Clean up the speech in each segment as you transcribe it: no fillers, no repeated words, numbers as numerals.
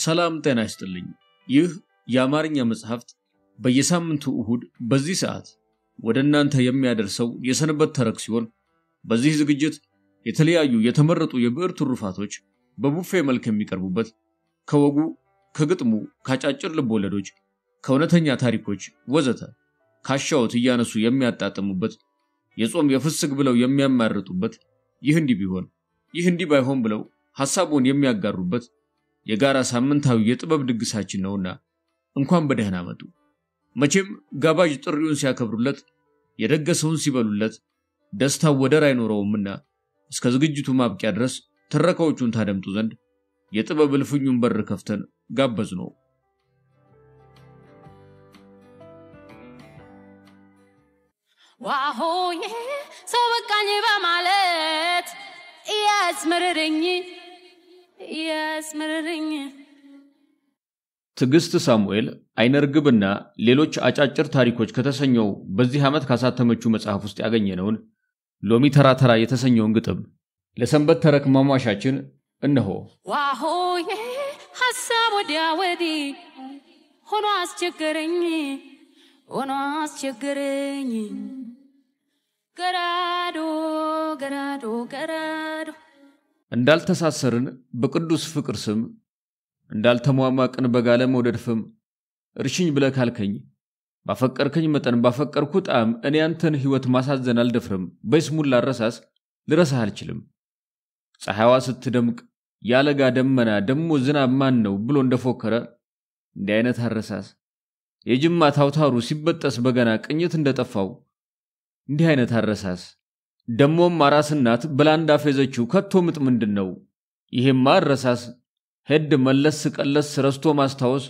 ሰላም ጤና ይስጥልኝ። ይህ የአማርኛ መጽሐፍት በየሳምንቱ እሁድ በዚህ ሰዓት ወደ እናንተ የሚያደርሰው የሰንበት ተረክ ሲሆን በዚህ ዝግጅት የተለያዩ የተመረጡ የብዕር ትሩፋቶች በቡፌ መልክ የሚቀርቡበት ከወጉ ከግጥሙ ካጫጭር ልቦለዶች ከእውነተኛ ታሪኮች ወዘተ ካሻውት እያነሱ የሚያጣጥሙበት የጾም የፍስግ ብለው የሚያማርጡበት ይህ እንዲህ ባይሆን ብለው ሐሳቡን የሚያጋሩበት የጋራ ሳምንታዊ የጥበብ ድግሳችን ነውና እንኳን በደህና መጡ። መቼም ጋባዥ ጥሪውን ሲያከብሩለት የደገሰውን ሲበሉለት ደስታው ወደር አይኖረውምና እስከ ዝግጅቱ ማብቂያ ድረስ ተረካዎቹን ታደምጡ ዘንድ የጥበብ እልፍኙን በር ከፍተን ጋበዝነው። ዋሆዬ ሰው በቃኝ በማለት ያስመረረኝ ትግስት ሳሙኤል አይነርግብና ሌሎች አጫጭር ታሪኮች ከተሰኘው በዚህ ዓመት ካሳተመችው መጽሐፍ ውስጥ ያገኘነውን ሎሚ ተራተራ የተሰኘውን ግጥም ለሰንበት ተረክ ማሟሻችን እነሆ። ዋሆዬ ሐሳብ ወዲያ ወዲህ ሆኖ አስቸገረኝ ገራዶ እንዳልተሳሰርን በቅዱስ ፍቅር ስም እንዳልተሟሟቅን በጋለ መውደድ ፍም እርሽኝ ብለህ ካልከኝ ባፈቀርከኝ መጠን ባፈቀርኩ ጣም እኔ አንተን ሕይወት ማሳዘን አልደፍርም። በስሙላ ረሳስ ልረሳህ አልችልም። ፀሐይዋ ስትደምቅ ያለጋ ደመና ደሞ ዝናብ ማን ነው ብሎ እንደፎከረ እንዲህ አይነት አረሳስ የጅማ ታውታሩ ሲበጠስ በገና ቅኝት እንደጠፋው እንዲህ አይነት አረሳስ ደሞም አራስናት በላንዳ ፈዘችው ከቶ ምጥ ምንድነው? ይሄማ አረሳስ ሄድ መለስ ቀለስ ረስቶ ማስታወስ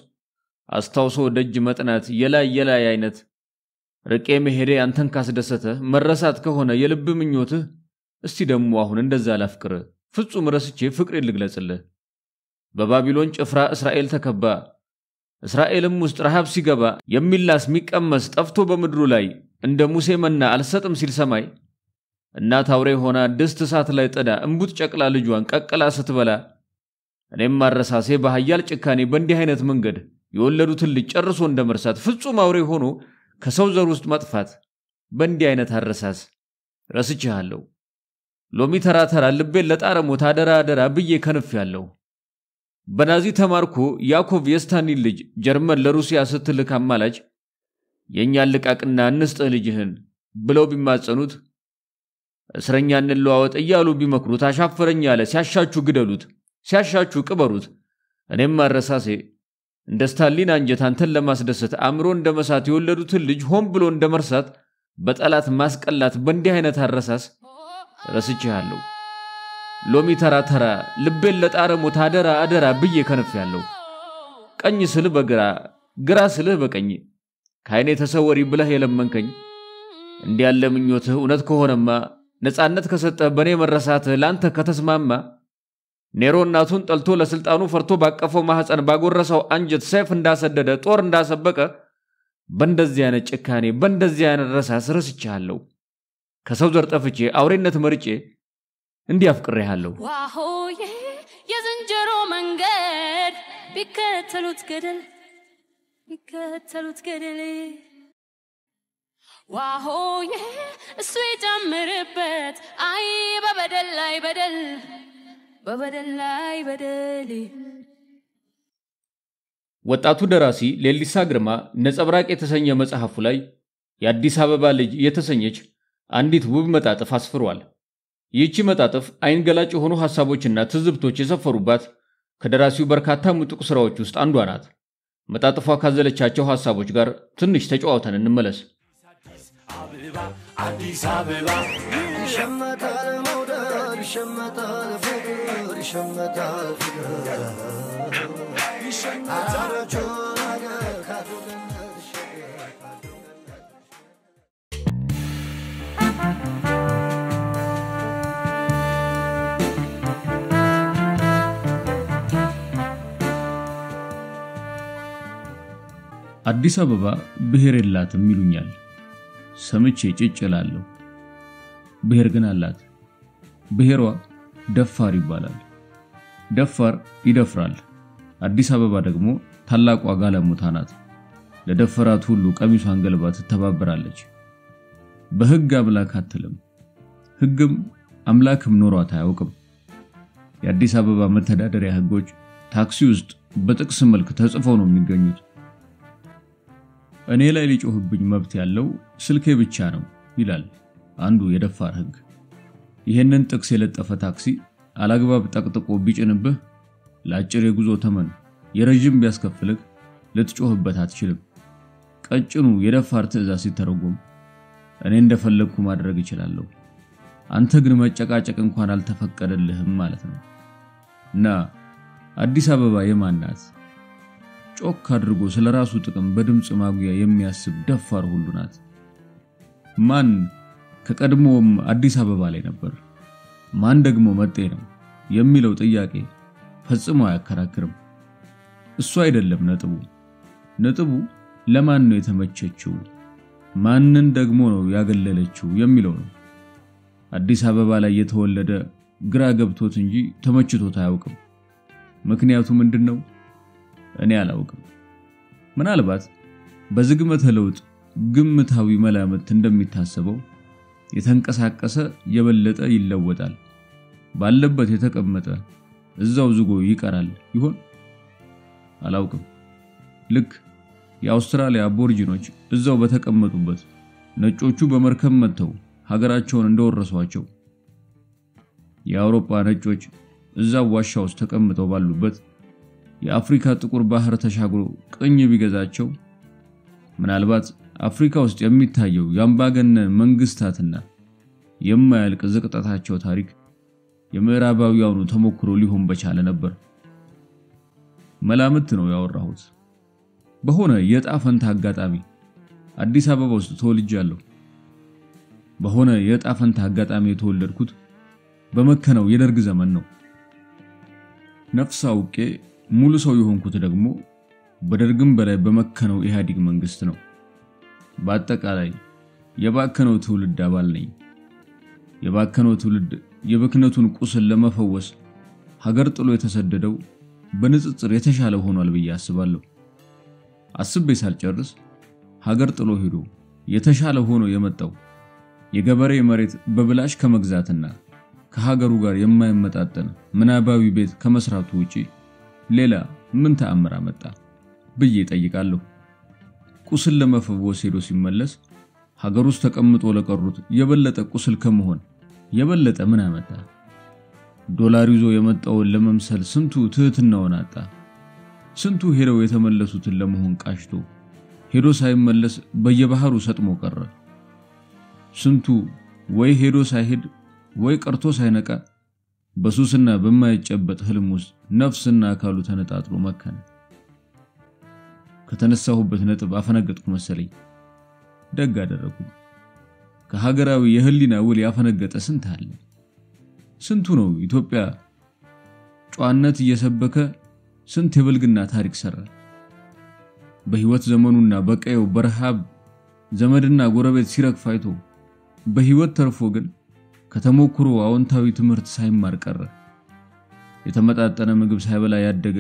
አስታውሶ ደጅ መጥናት የላይ አይነት ርቄ መሄዴ አንተን ካስደሰተ መረሳት ከሆነ የልብ ምኞትህ እስቲ ደሞ አሁን እንደዛ ላፍቅር ፍጹም ረስቼ ፍቅሬ ልግለጽልህ። በባቢሎን ጭፍራ እስራኤል ተከባ እስራኤልም ውስጥ ረሃብ ሲገባ የሚላስ ሚቀመስ ጠፍቶ በመድሩ ላይ እንደ ሙሴ መና አልሰጥም ሲል ሰማይ እናት አውሬ ሆና ድስት እሳት ላይ ጥዳ እንቡጥ ጨቅላ ልጇን ቀቅላ ስትበላ እኔም ማረሳሴ በኃያል ጭካኔ በእንዲህ አይነት መንገድ የወለዱትን ልጅ ጨርሶ እንደመርሳት ፍጹም አውሬ ሆኖ ከሰው ዘር ውስጥ መጥፋት በእንዲህ አይነት አረሳስ ረስቼሃለሁ። ሎሚ ተራተራ ልቤን ለጣረሞት አደራ ብዬ ከንፌያለሁ። በናዚ ተማርኮ ያዕቆብ የስታሊን ልጅ ጀርመን ለሩሲያ ስትልክ አማላጅ የኛን ልቃቅና እንስጥህ ልጅህን ብለው ቢማጸኑት እስረኛ እንለዋወጥ እያሉ ቢመክሩት አሻፈረኝ ያለ ሲያሻችሁ ግደሉት ሲያሻችሁ ቅበሩት። እኔም ማረሳሴ እንደ ስታሊን አንጀት አንተን ለማስደሰት አምሮ እንደመሳት የወለዱትን ልጅ ሆን ብሎ እንደመርሳት በጠላት ማስቀላት በእንዲህ አይነት አረሳስ ረስቼሃለሁ። ሎሚ ተራተራ ልቤን ለጣረሞት አደራ ብዬ ከንፌያለሁ። ቀኝ ስልህ በግራ ግራ ስልህ በቀኝ ካይኔ ተሰወሪ ብለህ የለመንከኝ እንዲያለ ምኞትህ እውነት ከሆነማ ነፃነት ከሰጠህ በኔ መረሳትህ ላንተ ከተስማማ ኔሮ እናቱን ጠልቶ ለስልጣኑ ፈርቶ ባቀፈው ማህፀን ባጎረሰው አንጀት ሰይፍ እንዳሰደደ ጦር እንዳሰበቀ በእንደዚህ አይነት ጭካኔ በእንደዚህ አይነት ረሳስ ረስቼሃለሁ። ከሰው ዘር ጠፍቼ አውሬነት መርጬ እንዲያፍቅሬሃለሁ። ዋሆዬ የዝንጀሮ መንገድ ቢከተሉት ገደል ዋሆዬ እሱ ይጨምርበት አይ በበደል ላይ በደል። ወጣቱ ደራሲ ሌሊሳ ግርማ ነጸብራቅ የተሰኘ መጽሐፉ ላይ የአዲስ አበባ ልጅ የተሰኘች አንዲት ውብ መጣጥፍ አስፍሯል። ይህች መጣጥፍ አይን ገላጭ የሆኑ ሐሳቦችና ትዝብቶች የሰፈሩባት ከደራሲው በርካታ ምጡቅ ሥራዎች ውስጥ አንዷ ናት። መጣጥፏ ካዘለቻቸው ሐሳቦች ጋር ትንሽ ተጨዋውተን እንመለስ። አዲስ አበባ ይሸመታል መውደድ ይሸመታል ፍቅር ይሸመታል አዲስ አበባ ብሔር የላትም ይሉኛል። ሰምቼ ጭጭላለሁ። ብሔር ግን አላት። ብሔሯ ደፋር ይባላል። ደፋር ይደፍራል። አዲስ አበባ ደግሞ ታላቋ ጋለሞታ ናት። ለደፈራት ሁሉ ቀሚሷን ገልባ ትተባበራለች። በህግ አምላክ አትልም። ህግም አምላክም ኖሯት አያውቅም። የአዲስ አበባ መተዳደሪያ ህጎች ታክሲ ውስጥ በጥቅስ መልክ ተጽፈው ነው የሚገኙት። እኔ ላይ ሊጮህብኝ መብት ያለው ስልኬ ብቻ ነው ይላል አንዱ የደፋር ህግ። ይሄንን ጥቅስ የለጠፈ ታክሲ አላግባብ ጠቅጥቆ ቢጭንብህ ለአጭር የጉዞ ተመን የረጅም ቢያስከፍልህ ልትጮህበት አትችልም። ቀጭኑ የደፋር ትዕዛዝ ሲተረጎም እኔ እንደፈለግኩ ማድረግ እችላለሁ፣ አንተ ግን መጨቃጨቅ እንኳን አልተፈቀደልህም ማለት ነው። እና አዲስ አበባ የማን ናት? ጮክ አድርጎ ስለራሱ ጥቅም በድምጽ ማጉያ የሚያስብ ደፋር ሁሉ ናት። ማን ከቀድሞም አዲስ አበባ ላይ ነበር? ማን ደግሞ መጤ ነው የሚለው ጥያቄ ፈጽሞ አያከራክርም። እሱ አይደለም ነጥቡ። ነጥቡ ለማን ነው የተመቸችው፣ ማንን ደግሞ ነው ያገለለችው የሚለው ነው። አዲስ አበባ ላይ የተወለደ ግራ ገብቶት እንጂ ተመችቶት አያውቅም። ምክንያቱ ምንድነው? እኔ አላውቅም። ምናልባት በዝግመተ ለውጥ ግምታዊ መላምት እንደሚታሰበው የተንቀሳቀሰ የበለጠ ይለወጣል፣ ባለበት የተቀመጠ እዛው ዝጎ ይቀራል ይሆን? አላውቅም። ልክ የአውስትራሊያ አቦርጂኖች እዛው በተቀመጡበት ነጮቹ በመርከብ መጥተው ሀገራቸውን እንደወረሷቸው የአውሮፓ ነጮች እዛው ዋሻ ውስጥ ተቀምጠው ባሉበት የአፍሪካ ጥቁር ባህር ተሻግሮ ቅኝ ቢገዛቸው ምናልባት አፍሪካ ውስጥ የሚታየው የአምባገነን መንግስታትና የማያልቅ ዝቅጠታቸው ታሪክ የምዕራባዊያኑ ተሞክሮ ሊሆን በቻለ ነበር። መላምት ነው ያወራሁት። በሆነ የጣፈንታ አጋጣሚ አዲስ አበባ ውስጥ ተወልጃለሁ። በሆነ የጣፈንታ አጋጣሚ የተወለድኩት በመከነው የደርግ ዘመን ነው። ነፍስ አውቄ ሙሉ ሰው የሆንኩት ደግሞ በደርግም በላይ በመከነው ኢህአዲግ መንግስት ነው። በአጠቃላይ የባከነው ትውልድ አባል ነኝ። የባከነው ትውልድ የብክነቱን ቁስል ለመፈወስ ሀገር ጥሎ የተሰደደው በንጽጽር የተሻለ ሆኗል ብዬ አስባለሁ። አስቤ ሳልጨርስ ሀገር ጥሎ ሄዶ የተሻለ ሆኖ የመጣው የገበሬ መሬት በብላሽ ከመግዛትና ከሀገሩ ጋር የማይመጣጠን ምናባዊ ቤት ከመስራቱ ውጪ ሌላ ምን ተአምር አመጣ ብዬ ጠይቃለሁ። ቁስል ለመፈወስ ሄዶ ሲመለስ ሀገር ውስጥ ተቀምጦ ለቀሩት የበለጠ ቁስል ከመሆን የበለጠ ምን አመጣ? ዶላር ይዞ የመጣውን ለመምሰል ስንቱ ትህትናውን አጣ። ስንቱ ሄደው የተመለሱትን ለመሆን ቃሽቶ ሄዶ ሳይመለስ በየባህሩ ሰጥሞ ቀረ። ስንቱ ወይ ሄዶ ሳይሄድ ወይ ቀርቶ ሳይነቃ በሱስና በማይጨበጥ ህልም ውስጥ ነፍስና አካሉ ተነጣጥሎ መከነ። ከተነሳሁበት ነጥብ አፈነገጥኩ መሰለኝ። ደግ አደረኩኝ። ከሀገራዊ የህሊና ውል ያፈነገጠ ስንት አለ። ስንቱ ነው ኢትዮጵያ ጨዋነት እየሰበከ ስንት የብልግና ታሪክ ሰራ። በህይወት ዘመኑና በቀየው በረሃብ ዘመድና ጎረቤት ሲረግፍ አይቶ በህይወት ተርፎ ግን ከተሞክሮ አዎንታዊ ትምህርት ሳይማር ቀረ። የተመጣጠነ ምግብ ሳይበላ ያደገ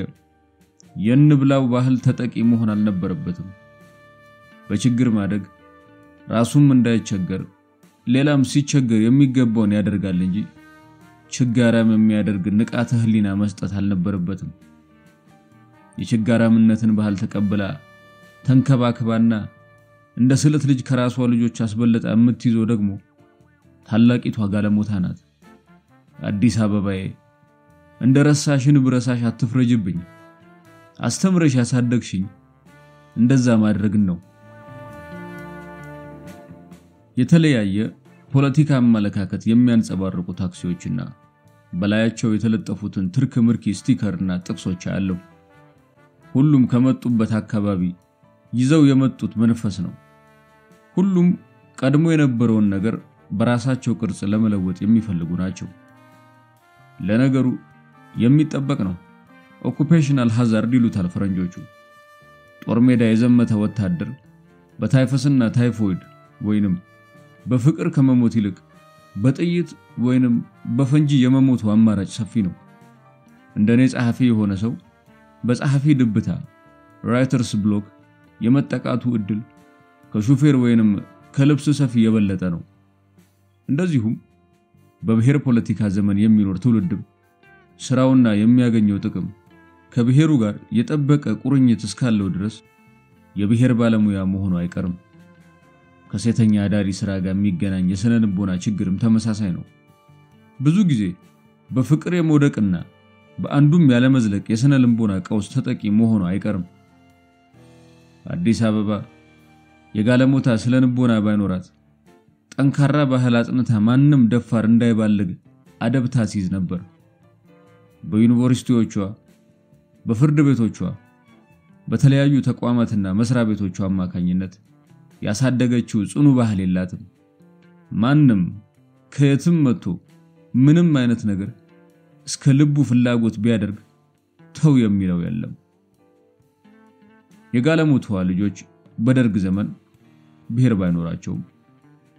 የንብላው ባህል ተጠቂ መሆን አልነበረበትም። በችግር ማደግ ራሱም እንዳይቸገር ሌላም ሲቸገር የሚገባውን ያደርጋል እንጂ ችጋራም የሚያደርግ ንቃተ ህሊና መስጠት አልነበረበትም። የችጋራምነትን ባህል ተቀበላ ተንከባከባና እንደ ስለት ልጅ ከራሷ ልጆች አስበለጣ የምትይዘው ደግሞ ታላቂቷ ጋለሞታ ናት። አዲስ አበባዬ እንደረሳሽን ብረሳሽ አትፍረጅብኝ። አስተምረሽ ያሳደግሽኝ እንደዛ ማድረግን ነው። የተለያየ ፖለቲካ አመለካከት የሚያንጸባርቁ ታክሲዎችና በላያቸው የተለጠፉትን ትርክ ምርኪ ስቲከርና ጥቅሶች አለው። ሁሉም ከመጡበት አካባቢ ይዘው የመጡት መንፈስ ነው። ሁሉም ቀድሞ የነበረውን ነገር በራሳቸው ቅርጽ ለመለወጥ የሚፈልጉ ናቸው። ለነገሩ የሚጠበቅ ነው። ኦኩፔሽናል ሃዛርድ ይሉታል ፈረንጆቹ። ጦር ሜዳ የዘመተ ወታደር በታይፈስና ታይፎይድ ወይንም በፍቅር ከመሞት ይልቅ በጥይት ወይንም በፈንጂ የመሞቱ አማራጭ ሰፊ ነው። እንደኔ ጸሐፊ የሆነ ሰው በጸሐፊ ድብታ ራይተርስ ብሎክ የመጠቃቱ እድል ከሹፌር ወይንም ከልብስ ሰፊ የበለጠ ነው። እንደዚሁም በብሔር ፖለቲካ ዘመን የሚኖር ትውልድም ስራውና የሚያገኘው ጥቅም ከብሔሩ ጋር የጠበቀ ቁርኝት እስካለው ድረስ የብሔር ባለሙያ መሆኑ አይቀርም። ከሴተኛ አዳሪ ስራ ጋር የሚገናኝ የስነ ልቦና ችግርም ተመሳሳይ ነው። ብዙ ጊዜ በፍቅር የመውደቅና በአንዱም ያለ መዝለቅ የስነ ልቦና ቀውስ ተጠቂ መሆኑ አይቀርም። አዲስ አበባ የጋለሞታ ስነ ልቦና ባይኖራት ጠንካራ ባህል አጥንታ ማንንም ደፋር እንዳይባልግ አደብታ ሲይዝ ነበር። በዩኒቨርሲቲዎቿ፣ በፍርድ ቤቶቿ፣ በተለያዩ ተቋማትና መስሪያ ቤቶቿ አማካኝነት ያሳደገችው ጽኑ ባህል የላትም። ማንንም ከየትም መጥቶ ምንም አይነት ነገር እስከ ልቡ ፍላጎት ቢያደርግ ተው የሚለው የለም። የጋለሞታዋ ልጆች በደርግ ዘመን ብሔር ባይኖራቸውም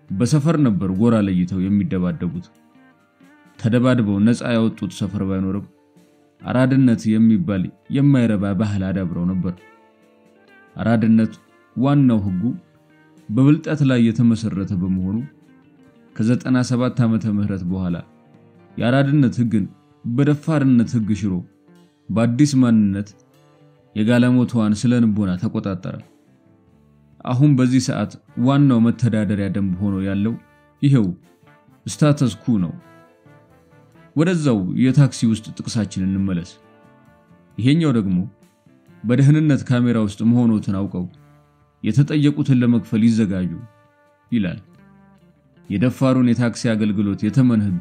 በሰፈር ነበር ጎራ ለይተው የሚደባደቡት። ተደባድበው ነፃ ያወጡት ሰፈር ባይኖርም አራድነት የሚባል የማይረባ ባህል አዳብረው ነበር። አራድነት ዋናው ህጉ በብልጠት ላይ የተመሰረተ በመሆኑ ከ97 ዓመተ ምህረት በኋላ የአራድነት ህግን በደፋርነት ህግ ሽሮ በአዲስ ማንነት የጋለሞታዋን ስለንቦና ተቆጣጠረ። አሁን በዚህ ሰዓት ዋናው መተዳደሪያ ደንብ ሆኖ ያለው ይሄው ስታተስ ኩ ነው። ወደዛው የታክሲ ውስጥ ጥቅሳችንን እንመለስ። ይሄኛው ደግሞ በደህንነት ካሜራ ውስጥ መሆኑን አውቀው የተጠየቁትን ለመክፈል ይዘጋጁ ይላል። የደፋሩን የታክሲ አገልግሎት የተመን ህግ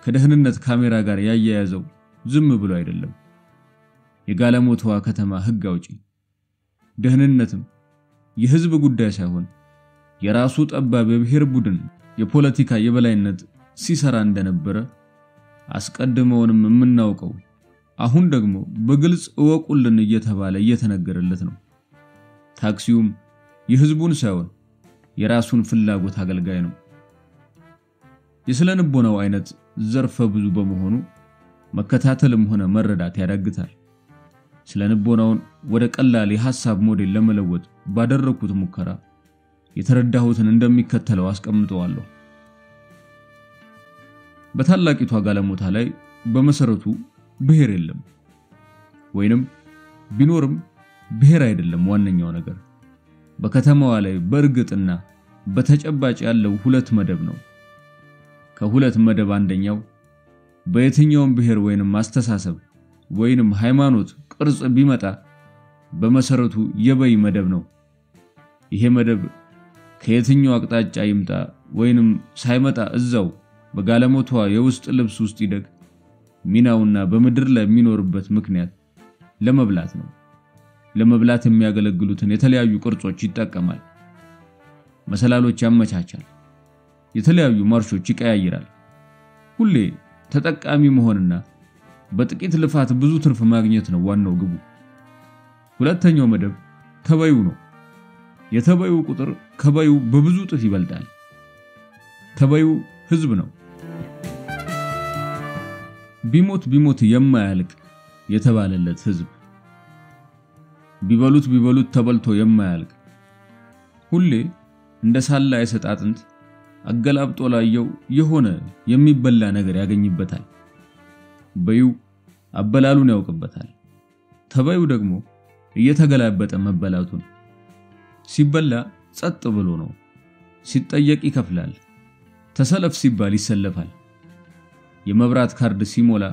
ከደህንነት ካሜራ ጋር ያያያዘው ዝም ብሎ አይደለም። የጋለሞታዋ ከተማ ህግ አውጪ ደህንነትም የህዝብ ጉዳይ ሳይሆን የራሱ ጠባብ የብሔር ቡድን የፖለቲካ የበላይነት ሲሰራ እንደነበረ አስቀድመውንም የምናውቀው አሁን ደግሞ በግልጽ እወቁልን እየተባለ እየተነገረለት ነው። ታክሲውም የህዝቡን ሳይሆን የራሱን ፍላጎት አገልጋይ ነው። የስለንቦናው አይነት ዘርፈ ብዙ በመሆኑ መከታተልም ሆነ መረዳት ያዳግታል። ስለንቦናውን ወደ ቀላል የሐሳብ ሞዴል ለመለወጥ ባደረኩት ሙከራ የተረዳሁትን እንደሚከተለው አስቀምጠዋለሁ። በታላቂቷ ጋለሞታ ላይ በመሰረቱ ብሔር የለም፣ ወይንም ቢኖርም ብሔር አይደለም። ዋነኛው ነገር በከተማዋ ላይ በእርግጥና በተጨባጭ ያለው ሁለት መደብ ነው። ከሁለት መደብ አንደኛው በየትኛውም ብሔር ወይንም አስተሳሰብ ወይንም ሃይማኖት ቅርጽ ቢመጣ በመሰረቱ የበይ መደብ ነው። ይሄ መደብ ከየትኛው አቅጣጫ ይምጣ ወይንም ሳይመጣ እዛው በጋለሞታዋ የውስጥ ልብስ ውስጥ ይደግ ሚናውና በመድር ላይ የሚኖርበት ምክንያት ለመብላት ነው። ለመብላት የሚያገለግሉትን የተለያዩ ቅርጾች ይጠቀማል። መሰላሎች ያመቻቻል። የተለያዩ ማርሾች ይቀያይራል። ሁሌ ተጠቃሚ መሆንና በጥቂት ልፋት ብዙ ትርፍ ማግኘት ነው ዋናው ግቡ። ሁለተኛው መደብ ተበዩ ነው። የተበዩ ቁጥር ከበዩ በብዙ ጥፍ ይበልጣል። ተበዩ ህዝብ ነው። ቢሞት የማያልቅ የተባለለት ህዝብ፣ ቢበሉት ተበልቶ የማያልቅ ሁሌ እንደ ሳላ የሰጣጥንት አገላብጦ ላየው የሆነ የሚበላ ነገር ያገኝበታል። በዩ አበላሉን ያውቅበታል። ተበዩ ደግሞ እየተገላበጠ መበላቱን። ሲበላ ጸጥ ብሎ ነው። ሲጠየቅ ይከፍላል። ተሰለፍ ሲባል ይሰለፋል። የመብራት ካርድ ሲሞላ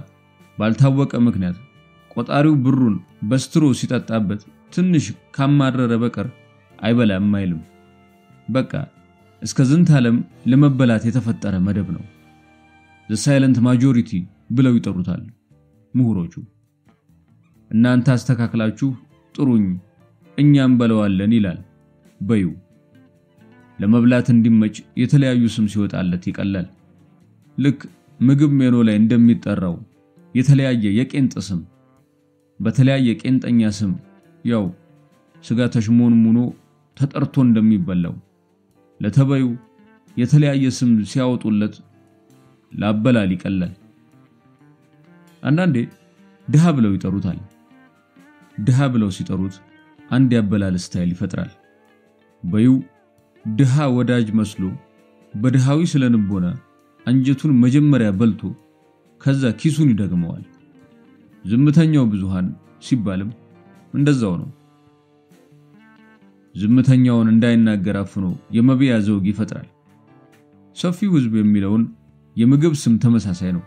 ባልታወቀ ምክንያት ቆጣሪው ብሩን በስትሮ ሲጠጣበት ትንሽ ካማረረ በቀር አይበላም አይልም። በቃ እስከ ዝንት ዓለም ለመበላት የተፈጠረ መደብ ነው። the silent majority ብለው ይጠሩታል ምሁሮቹ። እናንተ አስተካክላችሁ ጥሩኝ እኛም በለዋለን ይላል በዩ። ለመብላት እንዲመች የተለያዩ ስም ሲወጣለት ይቀላል። ልክ ምግብ ሜኑ ላይ እንደሚጠራው የተለያየ የቄንጥ ስም በተለያየ ቄንጠኛ ስም ያው ስጋ ተሽሞንሙኖ ተጠርቶ እንደሚበላው ለተበዩ የተለያየ ስም ሲያወጡለት ላበላል ይቀላል። አንዳንዴ ድሃ ብለው ይጠሩታል። ድሃ ብለው ሲጠሩት አንድ ያበላል ስታይል ይፈጥራል። በዩ ድሃ ወዳጅ መስሎ በድሃዊ ስለንቦና አንጀቱን መጀመሪያ በልቶ ከዛ ኪሱን ይደግመዋል። ዝምተኛው ብዙሃን ሲባልም እንደዛው ነው። ዝምተኛውን እንዳይናገር አፍኖ የመብያ ዘውግ ይፈጥራል። ሰፊው ህዝብ የሚለውን የምግብ ስም ተመሳሳይ ነው።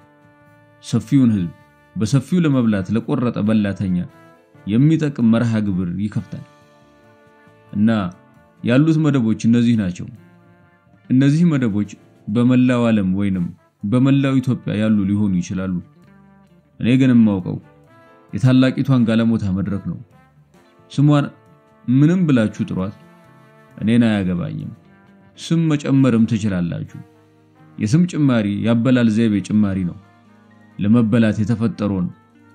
ሰፊውን ህዝብ በሰፊው ለመብላት ለቆረጠ በላተኛ የሚጠቅም መርሃ ግብር ይከፍታል። እና ያሉት መደቦች እነዚህ ናቸው። እነዚህ መደቦች በመላው ዓለም ወይንም በመላው ኢትዮጵያ ያሉ ሊሆኑ ይችላሉ። እኔ ግን የማውቀው የታላቂቷን ጋለሞታ መድረክ ነው። ስሟን ምንም ብላችሁ ጥሯት፣ እኔን አያገባኝም። ስም መጨመርም ትችላላችሁ። የስም ጭማሪ ያበላል ዘይቤ ጭማሪ ነው። ለመበላት የተፈጠረውን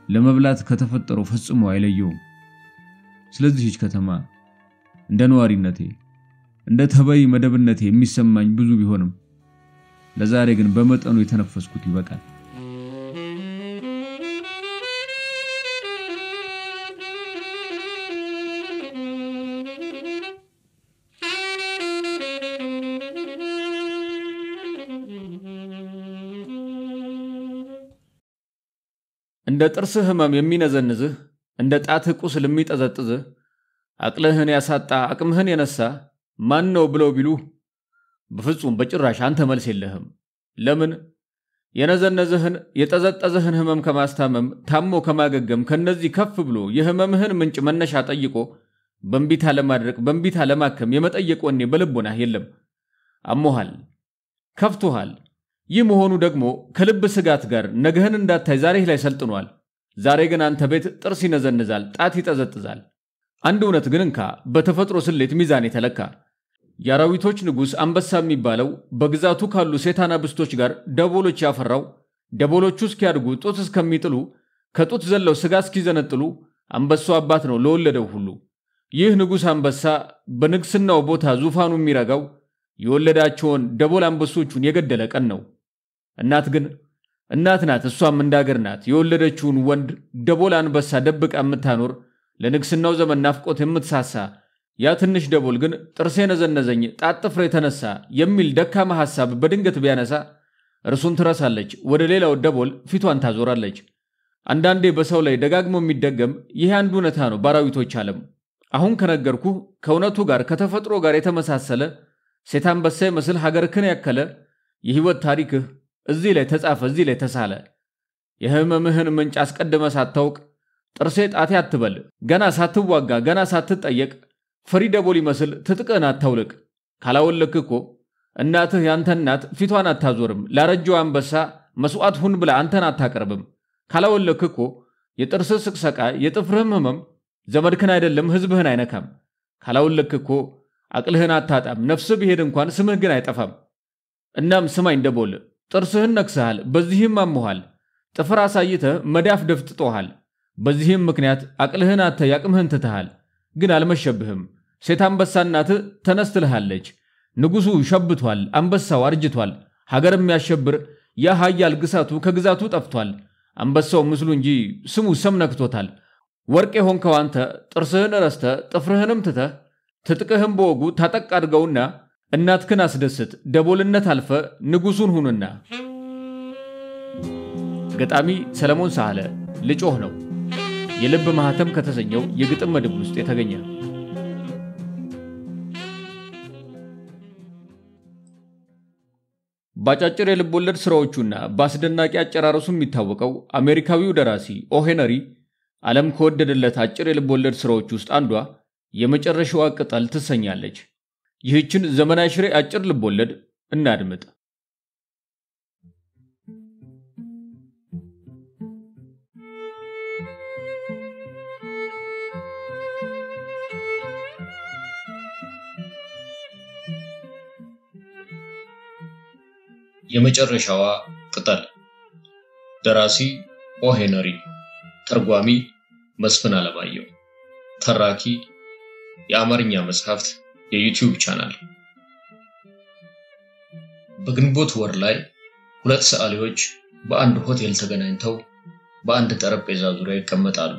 ለመብላት ከተፈጠረው ፈጽሞ አይለየውም። ስለዚህች ከተማ እንደ ነዋሪነቴ እንደ ተበይ መደብነቴ የሚሰማኝ ብዙ ቢሆንም ለዛሬ ግን በመጠኑ የተነፈስኩት ይበቃል። እንደ ጥርስህ ህመም የሚነዘንዝህ እንደ ጣትህ ቁስል የሚጠዘጥዝህ አቅልህን ያሳጣ አቅምህን የነሳ ማን ነው ብለው ቢሉ በፍጹም በጭራሽ አንተ መልስ የለህም። ለምን? የነዘነዝህን የጠዘጠዝህን ህመም ከማስታመም ታሞ ከማገገም ከነዚህ ከፍ ብሎ የህመምህን ምንጭ መነሻ ጠይቆ በእንቢታ ለማድረቅ በእንቢታ ለማከም የመጠየቅ ወኔ በልቦናህ የለም። አሞሃል፣ ከፍቶሃል። ይህ መሆኑ ደግሞ ከልብ ስጋት ጋር ነገህን እንዳታይ ዛሬህ ላይ ሰልጥኗል። ዛሬ ግን አንተ ቤት ጥርስ ይነዘንዛል፣ ጣት ይጠዘጥዛል። አንድ እውነት ግን እንካ በተፈጥሮ ስሌት ሚዛን የተለካ የአራዊቶች ንጉስ አንበሳ የሚባለው በግዛቱ ካሉ ሴታና ብስቶች ጋር ደቦሎች ያፈራው ደቦሎቹ እስኪያድጉ ጡት እስከሚጥሉ ከጡት ዘለው ስጋ እስኪዘነጥሉ አንበሳው አባት ነው ለወለደው ሁሉ። ይህ ንጉስ አንበሳ በንግስናው ቦታ ዙፋኑ የሚረጋው የወለዳቸውን ደቦል አንበሶቹን የገደለ ቀን ነው። እናት ግን እናት ናት፣ እሷም እንዳገር ናት። የወለደችውን ወንድ ደቦል አንበሳ ደብቃ የምታኖር ለንግስናው ዘመን ናፍቆት የምትሳሳ ያ ትንሽ ደቦል ግን ጥርሴ ነዘነዘኝ ጣት ጥፍሬ ተነሳ የሚል ደካማ ሐሳብ በድንገት ቢያነሳ እርሱን ትረሳለች፣ ወደ ሌላው ደቦል ፊቷን ታዞራለች። አንዳንዴ በሰው ላይ ደጋግሞ የሚደገም ይህ አንዱ እውነታ ነው በአራዊቶች ዓለም። አሁን ከነገርኩ ከእውነቱ ጋር ከተፈጥሮ ጋር የተመሳሰለ ሴት አንበሳ መስል ሀገርክን ያከለ የህይወት ታሪክህ እዚህ ላይ ተጻፈ፣ እዚህ ላይ ተሳለ። የህመምህን ምንጭ አስቀድመ ሳታውቅ ጥርሴ ጣቴ አትበል፣ ገና ሳትዋጋ ገና ሳትጠየቅ ፈሪ ደቦል ይመስል ትጥቅህን አታውልቅ። ካላወለክ እኮ እናትህ ያንተ እናት ፊቷን አታዞርም፣ ላረጀው አንበሳ መስዋዕት ሁን ብላ አንተን አታቀርብም። ካላወለክ እኮ የጥርስህ ስቅሰቃ የጥፍርህም ህመም ዘመድክን አይደለም ህዝብህን አይነካም። ካላወለክ እኮ አቅልህን አታጣም፣ ነፍስህ ቢሄድ እንኳን ስምህ ግን አይጠፋም። እናም ስማኝ ደቦል፣ ጥርስህን ነክሰሃል፣ በዚህም አሞሃል። ጥፍር አሳይተህ መዳፍ ደፍጥጦሃል። በዚህም ምክንያት አቅልህን አተ ያቅምህን ትተሃል። ግን አልመሸብህም። ሴት አንበሳ እናትህ ተነስትልሃለች። ንጉሱ ሸብቷል፣ አንበሳው አርጅቷል። ሀገር የሚያሸብር ያ ኃያል ግሳቱ ከግዛቱ ጠፍቷል። አንበሳው ምስሉ እንጂ ስሙ ሰም ነክቶታል። ወርቅ የሆንከው አንተ ጥርስህን ረስተ ጥፍርህንም ትተህ ትጥቅህም በወጉ ታጠቅ አድርገውና እናትክን አስደስት። ደቦልነት አልፈ ንጉሱን ሁንና። ገጣሚ ሰለሞን ሳህለ ልጮህ ነው። የልብ ማህተም ከተሰኘው የግጥም መድብ ውስጥ የተገኘ ነው። ባጫጭር የልብ ወለድ ስራዎቹና በአስደናቂ አጨራረሱ የሚታወቀው አሜሪካዊው ደራሲ ኦሄነሪ ዓለም ከወደደለት አጭር የልብ ወለድ ስራዎች ውስጥ አንዷ የመጨረሻዋ ቅጠል ትሰኛለች። ይህችን ዘመናዊ ሽሬ አጭር ልብ ወለድ እናድምጥ። የመጨረሻዋ ቅጠል። ደራሲ ኦሄነሪ፣ ተርጓሚ መስፍን አለማየሁ፣ ተራኪ የአማርኛ መጽሐፍት የዩቲዩብ ቻናል። በግንቦት ወር ላይ ሁለት ሰዓሊዎች በአንድ ሆቴል ተገናኝተው በአንድ ጠረጴዛ ዙሪያ ይቀመጣሉ።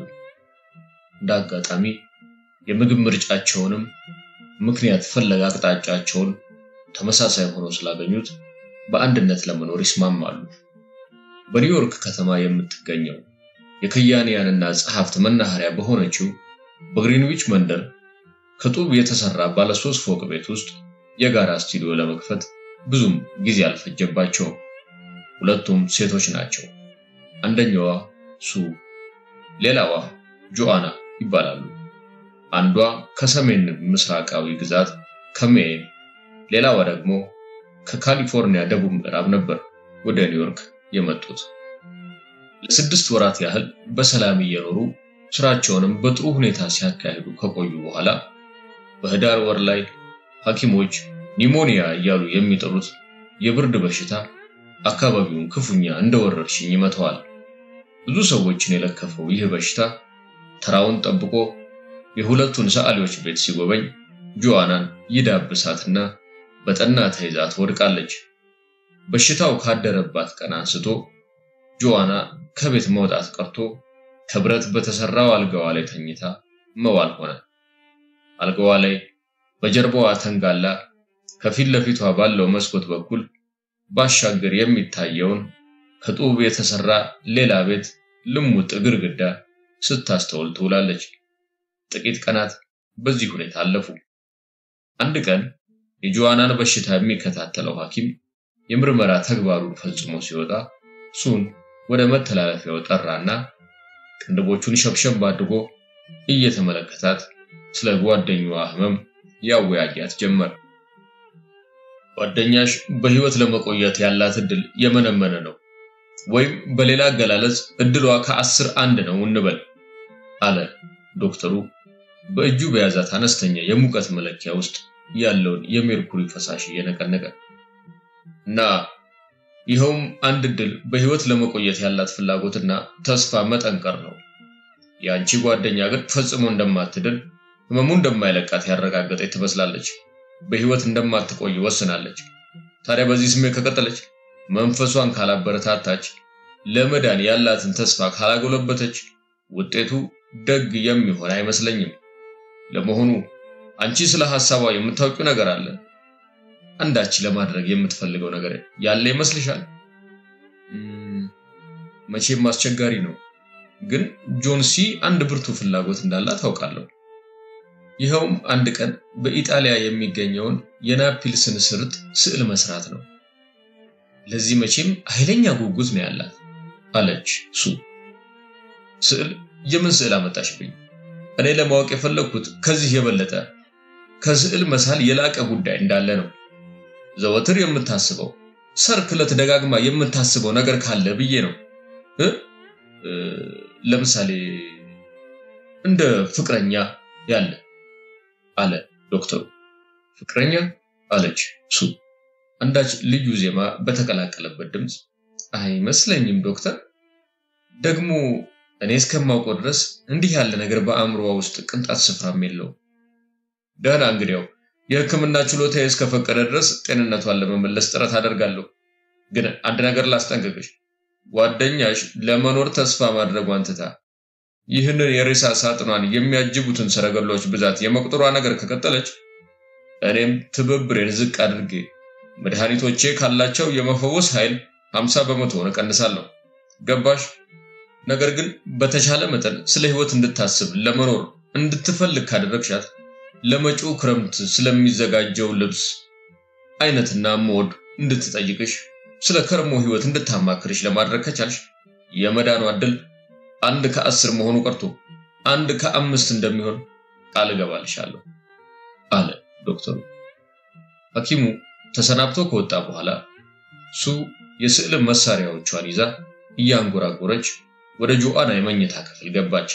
እንዳጋጣሚ የምግብ ምርጫቸውንም ምክንያት ፍለጋ አቅጣጫቸውን ተመሳሳይ ሆኖ ስላገኙት በአንድነት ለመኖር ይስማማሉ። በኒውዮርክ ከተማ የምትገኘው የከያንያንና ጸሐፍት መናኸሪያ በሆነችው በግሪንዊች መንደር ከጡብ የተሰራ ባለ 3 ፎቅ ቤት ውስጥ የጋራ ስቱዲዮ ለመክፈት ብዙም ጊዜ አልፈጀባቸውም። ሁለቱም ሴቶች ናቸው። አንደኛዋ ሱ፣ ሌላዋ ጆአና ይባላሉ። አንዷ ከሰሜን ምስራቃዊ ግዛት ከሜን፣ ሌላዋ ደግሞ ከካሊፎርኒያ ደቡብ ምዕራብ ነበር ወደ ኒውዮርክ የመጡት። ለ6 ወራት ያህል በሰላም እየኖሩ ስራቸውንም በጥሩ ሁኔታ ሲያካሂዱ ከቆዩ በኋላ በህዳር ወር ላይ ሐኪሞች ኒሞኒያ እያሉ የሚጠሩት የብርድ በሽታ አካባቢውን ክፉኛ እንደወረርሽኝ ይመታዋል። ብዙ ሰዎችን የለከፈው ይህ በሽታ ተራውን ጠብቆ የሁለቱን ሰዓሊዎች ቤት ሲጎበኝ ጆአናን ይዳብሳትና በጠና ተይዛ ትወድቃለች። በሽታው ካደረባት ቀን አንስቶ ጆአና ከቤት መውጣት ቀርቶ ከብረት በተሰራው አልጋዋ ላይ ተኝታ መዋል ሆነ። አልጋዋ ላይ በጀርባዋ ተንጋላ ከፊት ለፊቷ ባለው መስኮት በኩል ባሻገር የሚታየውን ከጡብ የተሰራ ሌላ ቤት ልሙጥ ግድግዳ ስታስተውል ትውላለች። ጥቂት ቀናት በዚህ ሁኔታ አለፉ። አንድ ቀን የጆአናን በሽታ የሚከታተለው ሐኪም የምርመራ ተግባሩን ፈጽሞ ሲወጣ ሱን ወደ መተላለፊያው ጠራና ቅንድቦቹን ሸብሸብ አድርጎ እየተመለከታት ስለ ጓደኛዋ ህመም ያወያያት ጀመር። ጓደኛሽ በህይወት ለመቆየት ያላት እድል የመነመነ ነው፣ ወይም በሌላ አገላለጽ እድሏ ከ10 1 ነው እንበል አለ ዶክተሩ በእጁ በያዛት አነስተኛ የሙቀት መለኪያ ውስጥ ያለውን የሜርኩሪ ፈሳሽ እየነቀነቀ። እና ይኸውም አንድ እድል በህይወት ለመቆየት ያላት ፍላጎትና ተስፋ መጠንቀር ነው። ያንቺ ጓደኛ ግን ፈጽሞ እንደማትድን ህመሙ እንደማይለቃት ያረጋገጠች ትመስላለች። በህይወት እንደማትቆይ ወስናለች። ታዲያ በዚህ ስሜት ከቀጠለች፣ መንፈሷን ካላበረታታች፣ ለመዳን ያላትን ተስፋ ካላጎለበተች ውጤቱ ደግ የሚሆን አይመስለኝም። ለመሆኑ አንቺ ስለ ሐሳቧ የምታውቂው ነገር አለ? አንዳች ለማድረግ የምትፈልገው ነገር ያለ ይመስልሻል? መቼም አስቸጋሪ ነው፣ ግን ጆንሲ አንድ ብርቱ ፍላጎት እንዳላት ታውቃለሁ። ይኸውም አንድ ቀን በኢጣሊያ የሚገኘውን የናፒልስን ስርጥ ስዕል መስራት ነው። ለዚህ መቼም ኃይለኛ ጉጉት ነው ያላት አለች ሱ። ስዕል? የምን ስዕል አመጣሽብኝ? እኔ ለማወቅ የፈለኩት ከዚህ የበለጠ ከስዕል መሳል የላቀ ጉዳይ እንዳለ ነው። ዘወትር የምታስበው ሰርክለት ደጋግማ የምታስበው ነገር ካለ ብዬ ነው። ለምሳሌ እንደ ፍቅረኛ ያለ አለ ዶክተሩ። ፍቅረኛ? አለች ሱ አንዳች ልዩ ዜማ በተቀላቀለበት ድምጽ። አይመስለኝም ዶክተር፣ ደግሞ እኔ እስከማውቀው ድረስ እንዲህ ያለ ነገር በአእምሮዋ ውስጥ ቅንጣት ስፍራም የለው። ደህና እንግዲያው የሕክምና ችሎታዬ እስከፈቀደ ድረስ ጤንነቷን ለመመለስ ጥረት አደርጋለሁ። ግን አንድ ነገር ላስጠንቅቅሽ፣ ጓደኛሽ ለመኖር ተስፋ ማድረጓን ትታ ይህንን የሬሳ ሳጥኗን የሚያጅቡትን ሰረገሎች ብዛት የመቁጠሯ ነገር ከቀጠለች እኔም ትብብሬን ዝቅ አድርጌ መድኃኒቶቼ ካላቸው የመፈወስ ኃይል 50% እቀንሳለሁ። ገባሽ? ነገር ግን በተቻለ መጠን ስለ ህይወት እንድታስብ ለመኖር እንድትፈልግ ካደረግሻት ለመጪው ክረምት ስለሚዘጋጀው ልብስ አይነትና ሞድ እንድትጠይቅሽ፣ ስለ ከርሞ ህይወት እንድታማክርሽ ለማድረግ ከቻልሽ የመዳኗ ዕድል 1 ከ10 መሆኑ ቀርቶ 1 ከ5 እንደሚሆን ቃል እገባልሻለሁ አለ ዶክተሩ። ሐኪሙ ተሰናብቶ ከወጣ በኋላ ሱ የስዕል መሳሪያዎቿን ይዛ እያንጎራጎረች ወደ ጆአና የመኝታ ክፍል ገባች።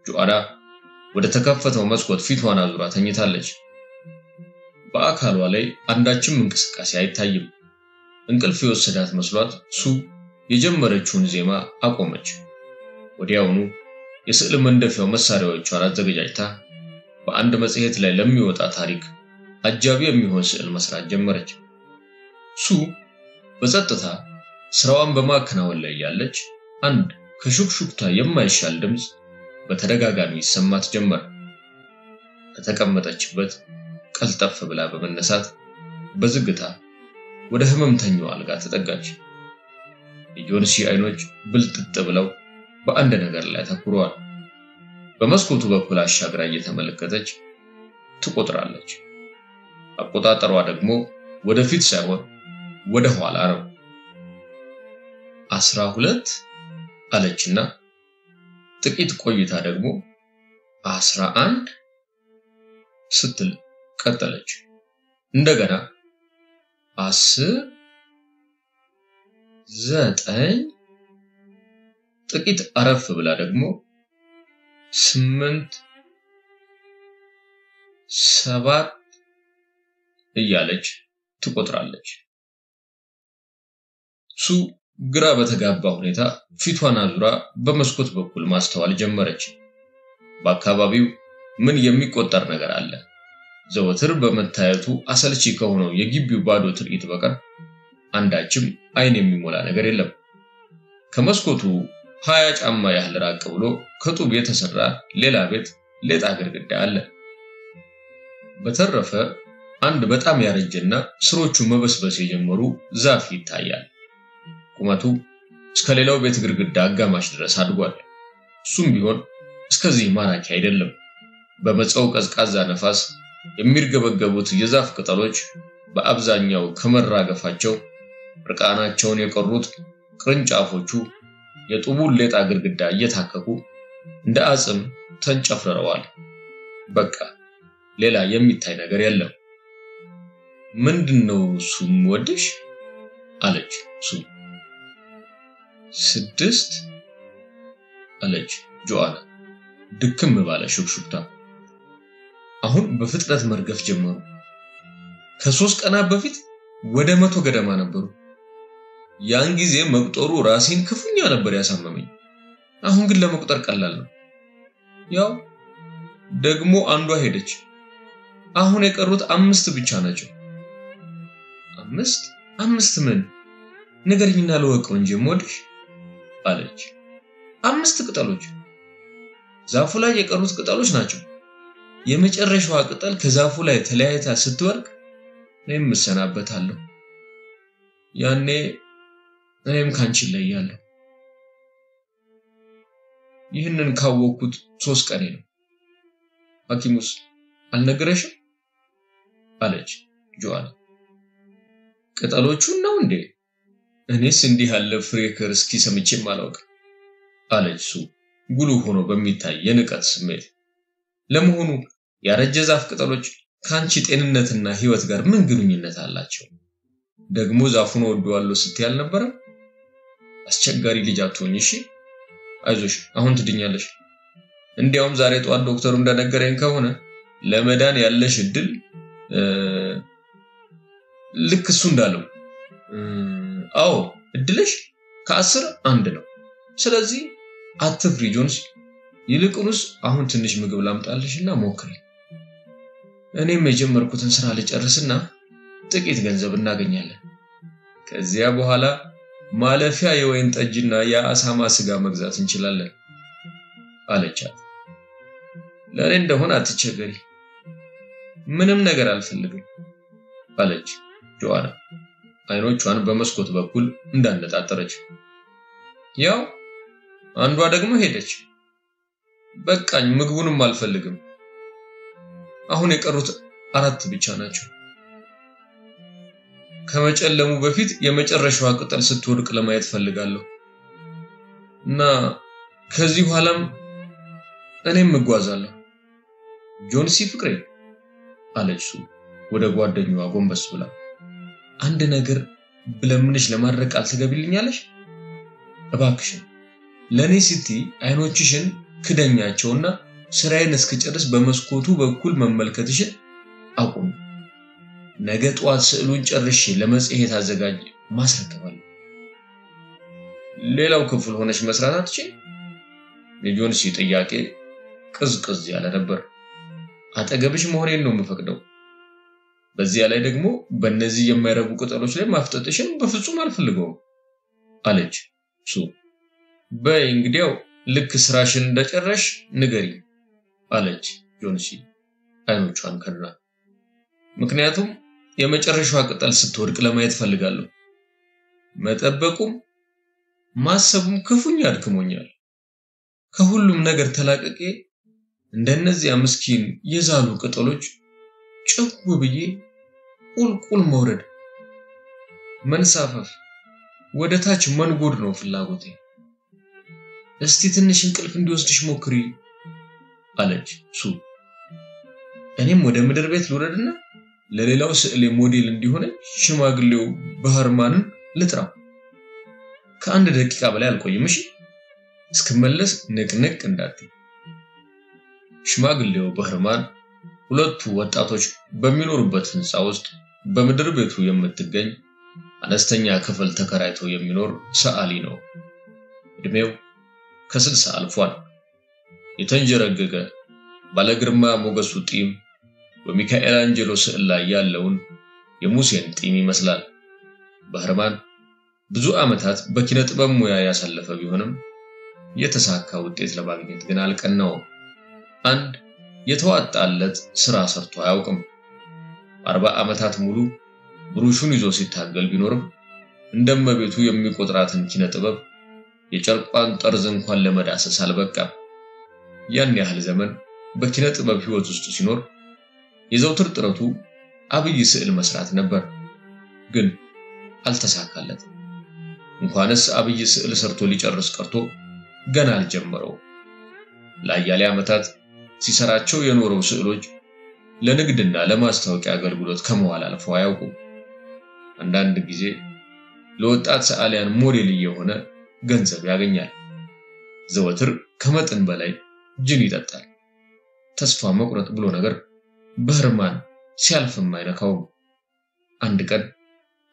ጆአና ወደ ተከፈተው መስኮት ፊቷን አዙራ ተኝታለች። በአካሏ ላይ አንዳችም እንቅስቃሴ አይታይም። እንቅልፍ የወሰዳት መስሏት ሱ የጀመረችውን ዜማ አቆመች። ወዲያውኑ የስዕል መንደፊያው መሳሪያዎቿን አዘጋጅታ በአንድ መጽሔት ላይ ለሚወጣ ታሪክ አጃቢ የሚሆን ስዕል መስራት ጀመረች። ሱ በጸጥታ ስራዋን በማከናወን ላይ ያለች አንድ ከሹክሹክታ የማይሻል ድምጽ በተደጋጋሚ ይሰማት ጀመር። ከተቀመጠችበት ቀልጠፍ ብላ በመነሳት በዝግታ ወደ ህመምተኛው አልጋ ተጠጋች። የጆንሲ አይኖች ብልጥጥ ብለው በአንድ ነገር ላይ ተኩረዋል። በመስኮቱ በኩል አሻግራ እየተመለከተች ትቆጥራለች። አቆጣጠሯ ደግሞ ወደፊት ሳይሆን ወደ ኋላ ነው። 12 አለችና ጥቂት ቆይታ ደግሞ 11 ስትል ቀጠለች። እንደገና 10 9 ጥቂት አረፍ ብላ ደግሞ 8 7 እያለች ትቆጥራለች። ሱ ግራ በተጋባ ሁኔታ ፊቷን አዙራ በመስኮት በኩል ማስተዋል ጀመረች። በአካባቢው ምን የሚቆጠር ነገር አለ? ዘወትር በመታየቱ አሰልቺ ከሆነው የግቢው ባዶ ትርኢት በቀር አንዳችም አይን የሚሞላ ነገር የለም። ከመስኮቱ 20 ጫማ ያህል ራቅ ብሎ ከጡብ የተሰራ ሌላ ቤት ሌጣ ግድግዳ አለ። በተረፈ አንድ በጣም ያረጀና ስሮቹ መበስበስ የጀመሩ ዛፍ ይታያል። ቁመቱ እስከ ሌላው ቤት ግድግዳ አጋማሽ ድረስ አድጓል። እሱም ቢሆን እስከዚህ ማራኪ አይደለም። በመጻው ቀዝቃዛ ነፋስ የሚርገበገቡት የዛፍ ቅጠሎች በአብዛኛው ከመራገፋቸው ርቃናቸውን የቀሩት ቅርንጫፎቹ የጡቡን ሌጣ ግድግዳ እየታከኩ እንደ አጽም ተንጨፍረዋል። በቃ ሌላ የሚታይ ነገር የለም። ምንድነው ሱም ወድሽ? አለች ሱ። 6 አለች ጆአና ድክም ባለ ሹክሹክታ። አሁን በፍጥነት መርገፍ ጀመሩ። ከ3 ቀናት በፊት ወደ 100 ገደማ ነበሩ። ያን ጊዜ መቁጠሩ ራሴን ክፉኛ ነበር ያሳመመኝ። አሁን ግን ለመቁጠር ቀላል ነው። ያው ደግሞ አንዷ ሄደች። አሁን የቀሩት 5 ብቻ ናቸው። 5 ምን? ንገሪኝና ልወቀው እንጂ ሞድሽ አለች። 5 ቅጠሎች ዛፉ ላይ የቀሩት ቅጠሎች ናቸው። የመጨረሻዋ ቅጠል ከዛፉ ላይ ተለያይታ ስትወርቅ እኔም መሰናበታለሁ። ያኔ እኔም ካንቺ ላይ ያለው ይህንን ካወኩት 3 ቀኔ ነው። ሐኪሙስ አልነገረሽም? አለች ጆአና። ቅጠሎቹን ነው እንዴ? እኔስ እንዲህ ያለ ፍሬከር እስኪ ሰምቼም አላውቅም አለች ሱ ጉልህ ሆኖ በሚታይ የንቀት ስሜት። ለመሆኑ ያረጀ ዛፍ ቅጠሎች ካንቺ ጤንነትና ህይወት ጋር ምን ግንኙነት አላቸው? ደግሞ ዛፉን ወደዋለሁ ስትይ አልነበረም? አስቸጋሪ ልጅ አትሆኚ እሺ። አይዞሽ አሁን ትድኛለሽ። እንዲያውም ዛሬ ጧት ዶክተሩ እንደነገረኝ ከሆነ ለመዳን ያለሽ እድል ልክ እሱ እንዳለው አዎ እድልሽ ከ10 1 ነው። ስለዚህ አትፍሪ ጆንስ። ይልቁንስ አሁን ትንሽ ምግብ ላምጣልሽና ሞክሪ። እኔም የጀመርኩትን ስራ ልጨርስና ጥቂት ገንዘብ እናገኛለን። ከዚያ በኋላ ማለፊያ የወይን ጠጅና የአሳማ ስጋ መግዛት እንችላለን አለቻት። ለኔ እንደሆነ አትቸገሪ፣ ምንም ነገር አልፈልግም አለች ጆአና አይኖቿን በመስኮት በኩል እንዳነጣጠረች። ያው አንዷ ደግሞ ሄደች። በቃኝ፣ ምግቡንም አልፈልግም። አሁን የቀሩት 4 ብቻ ናቸው። ከመጨለሙ በፊት የመጨረሻዋ ቅጠል ስትወድቅ ለማየት ፈልጋለሁ እና ከዚህ በኋላም እኔም እጓዛለሁ። ጆንሲ ፍቅሬ አለች ሱ ወደ ጓደኛዋ ጎንበስ ብላ። አንድ ነገር ብለምንሽ ለማድረግ ቃል ትገቢልኛለሽ? እባክሽን ለኔ ስትይ አይኖችሽን ክደኛቸውና ስራዬን እስክጨርስ በመስኮቱ በኩል መመልከትሽን አቁም። ነገ ጧት ስዕሉን ጨርሼ ለመጽሔት አዘጋጅ ማስረከባለሁ። ሌላው ክፍል ሆነሽ መስራት አትችይ? የጆንሲ ጥያቄ ቅዝቅዝ ያለ ነበር። አጠገብሽ መሆኔን ነው የምፈቅደው። በዚያ ላይ ደግሞ በእነዚህ የማይረቡ ቅጠሎች ላይ ማፍጠጥሽን በፍጹም አልፈልገውም አለች ሱ። በይ እንግዲያው ልክ ስራሽን እንደጨረሽ ንገሪ አለች ጆንሲ አይኖቿን ከድና። ምክንያቱም የመጨረሻዋ ቅጠል ስትወድቅ ለማየት ፈልጋለሁ። መጠበቁም ማሰቡም ክፉኛ አድክሞኛል። ከሁሉም ነገር ተላቀቄ እንደነዚያ ምስኪን የዛሉ ቅጠሎች ጭው ብዬ ቁልቁል መውረድ፣ መንሳፈፍ፣ ወደ ታች መንጎድ ነው ፍላጎቴ። እስቲ ትንሽ እንቅልፍ እንዲወስድሽ ሞክሪ አለች ሱ። እኔም ወደ ምድር ቤት ልውረድና ለሌላው ስዕሌ ሞዴል እንዲሆነ ሽማግሌው ባህርማንን ልጥራው። ከአንድ ደቂቃ በላይ አልቆይም እሺ? እስከመለስ ንቅንቅ እንዳትይ። ሽማግሌው ባህርማን ሁለቱ ወጣቶች በሚኖሩበት ህንጻ ውስጥ በምድር ቤቱ የምትገኝ አነስተኛ ክፍል ተከራይቶ የሚኖር ሰዓሊ ነው። እድሜው ከ60 አልፏል። የተንጀረገገ ባለግርማ ሞገሱ ጢም በሚካኤል አንጀሎ ስዕል ላይ ያለውን የሙሴን ጢም ይመስላል። ባህርማን ብዙ ዓመታት በኪነ ጥበብ ሙያ ያሳለፈ ቢሆንም የተሳካ ውጤት ለማግኘት ግን አልቀናውም። አንድ የተዋጣለት ስራ ሰርቶ አያውቅም። 40 ዓመታት ሙሉ ብሩሹን ይዞ ሲታገል ቢኖርም እንደመቤቱ የሚቆጥራትን ኪነ ጥበብ የጨርቋን ጠርዝ እንኳን ለመዳሰስ አልበቃም። ያን ያህል ዘመን በኪነ ጥበብ ህይወት ውስጥ ሲኖር የዘውትር ጥረቱ አብይ ስዕል መስራት ነበር፣ ግን አልተሳካለትም። እንኳንስ አብይ ስዕል ሰርቶ ሊጨርስ ቀርቶ ገና አልጀመረው። ለአያሌ ዓመታት ሲሰራቸው የኖረው ስዕሎች ለንግድና ለማስታወቂያ አገልግሎት ከመዋል አልፈው አያውቁም። አንዳንድ ጊዜ ለወጣት ሰዓሊያን ሞዴል የሆነ ገንዘብ ያገኛል። ዘወትር ከመጠን በላይ ጅን ይጠጣል። ተስፋ መቁረጥ ብሎ ነገር ባህርማን ሲያልፍም አይነካውም። አንድ ቀን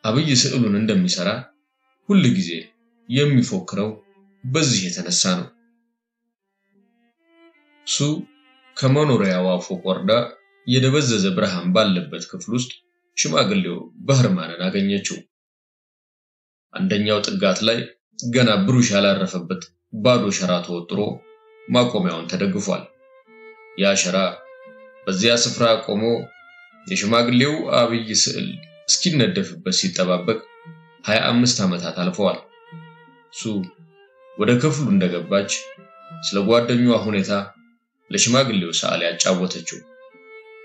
አብይ ስዕሉን እንደሚሰራ ሁሉ ጊዜ የሚፎክረው በዚህ የተነሳ ነው። ሱ ከመኖሪያዋ ፎቅ ወርዳ የደበዘዘ ብርሃን ባለበት ክፍል ውስጥ ሽማግሌው ባህርማንን አገኘችው። አንደኛው ጥጋት ላይ ገና ብሩሽ ያላረፈበት ባዶ ሸራ ተወጥሮ ማቆሚያውን ተደግፏል። ያ ሸራ በዚያ ስፍራ ቆሞ የሽማግሌው አብይ ስዕል እስኪነደፍበት ሲጠባበቅ 25 ዓመታት አልፈዋል። ሱ ወደ ክፍሉ እንደገባች ስለ ጓደኛዋ ሁኔታ ለሽማግሌው ሰዓሊ ያጫወተችው።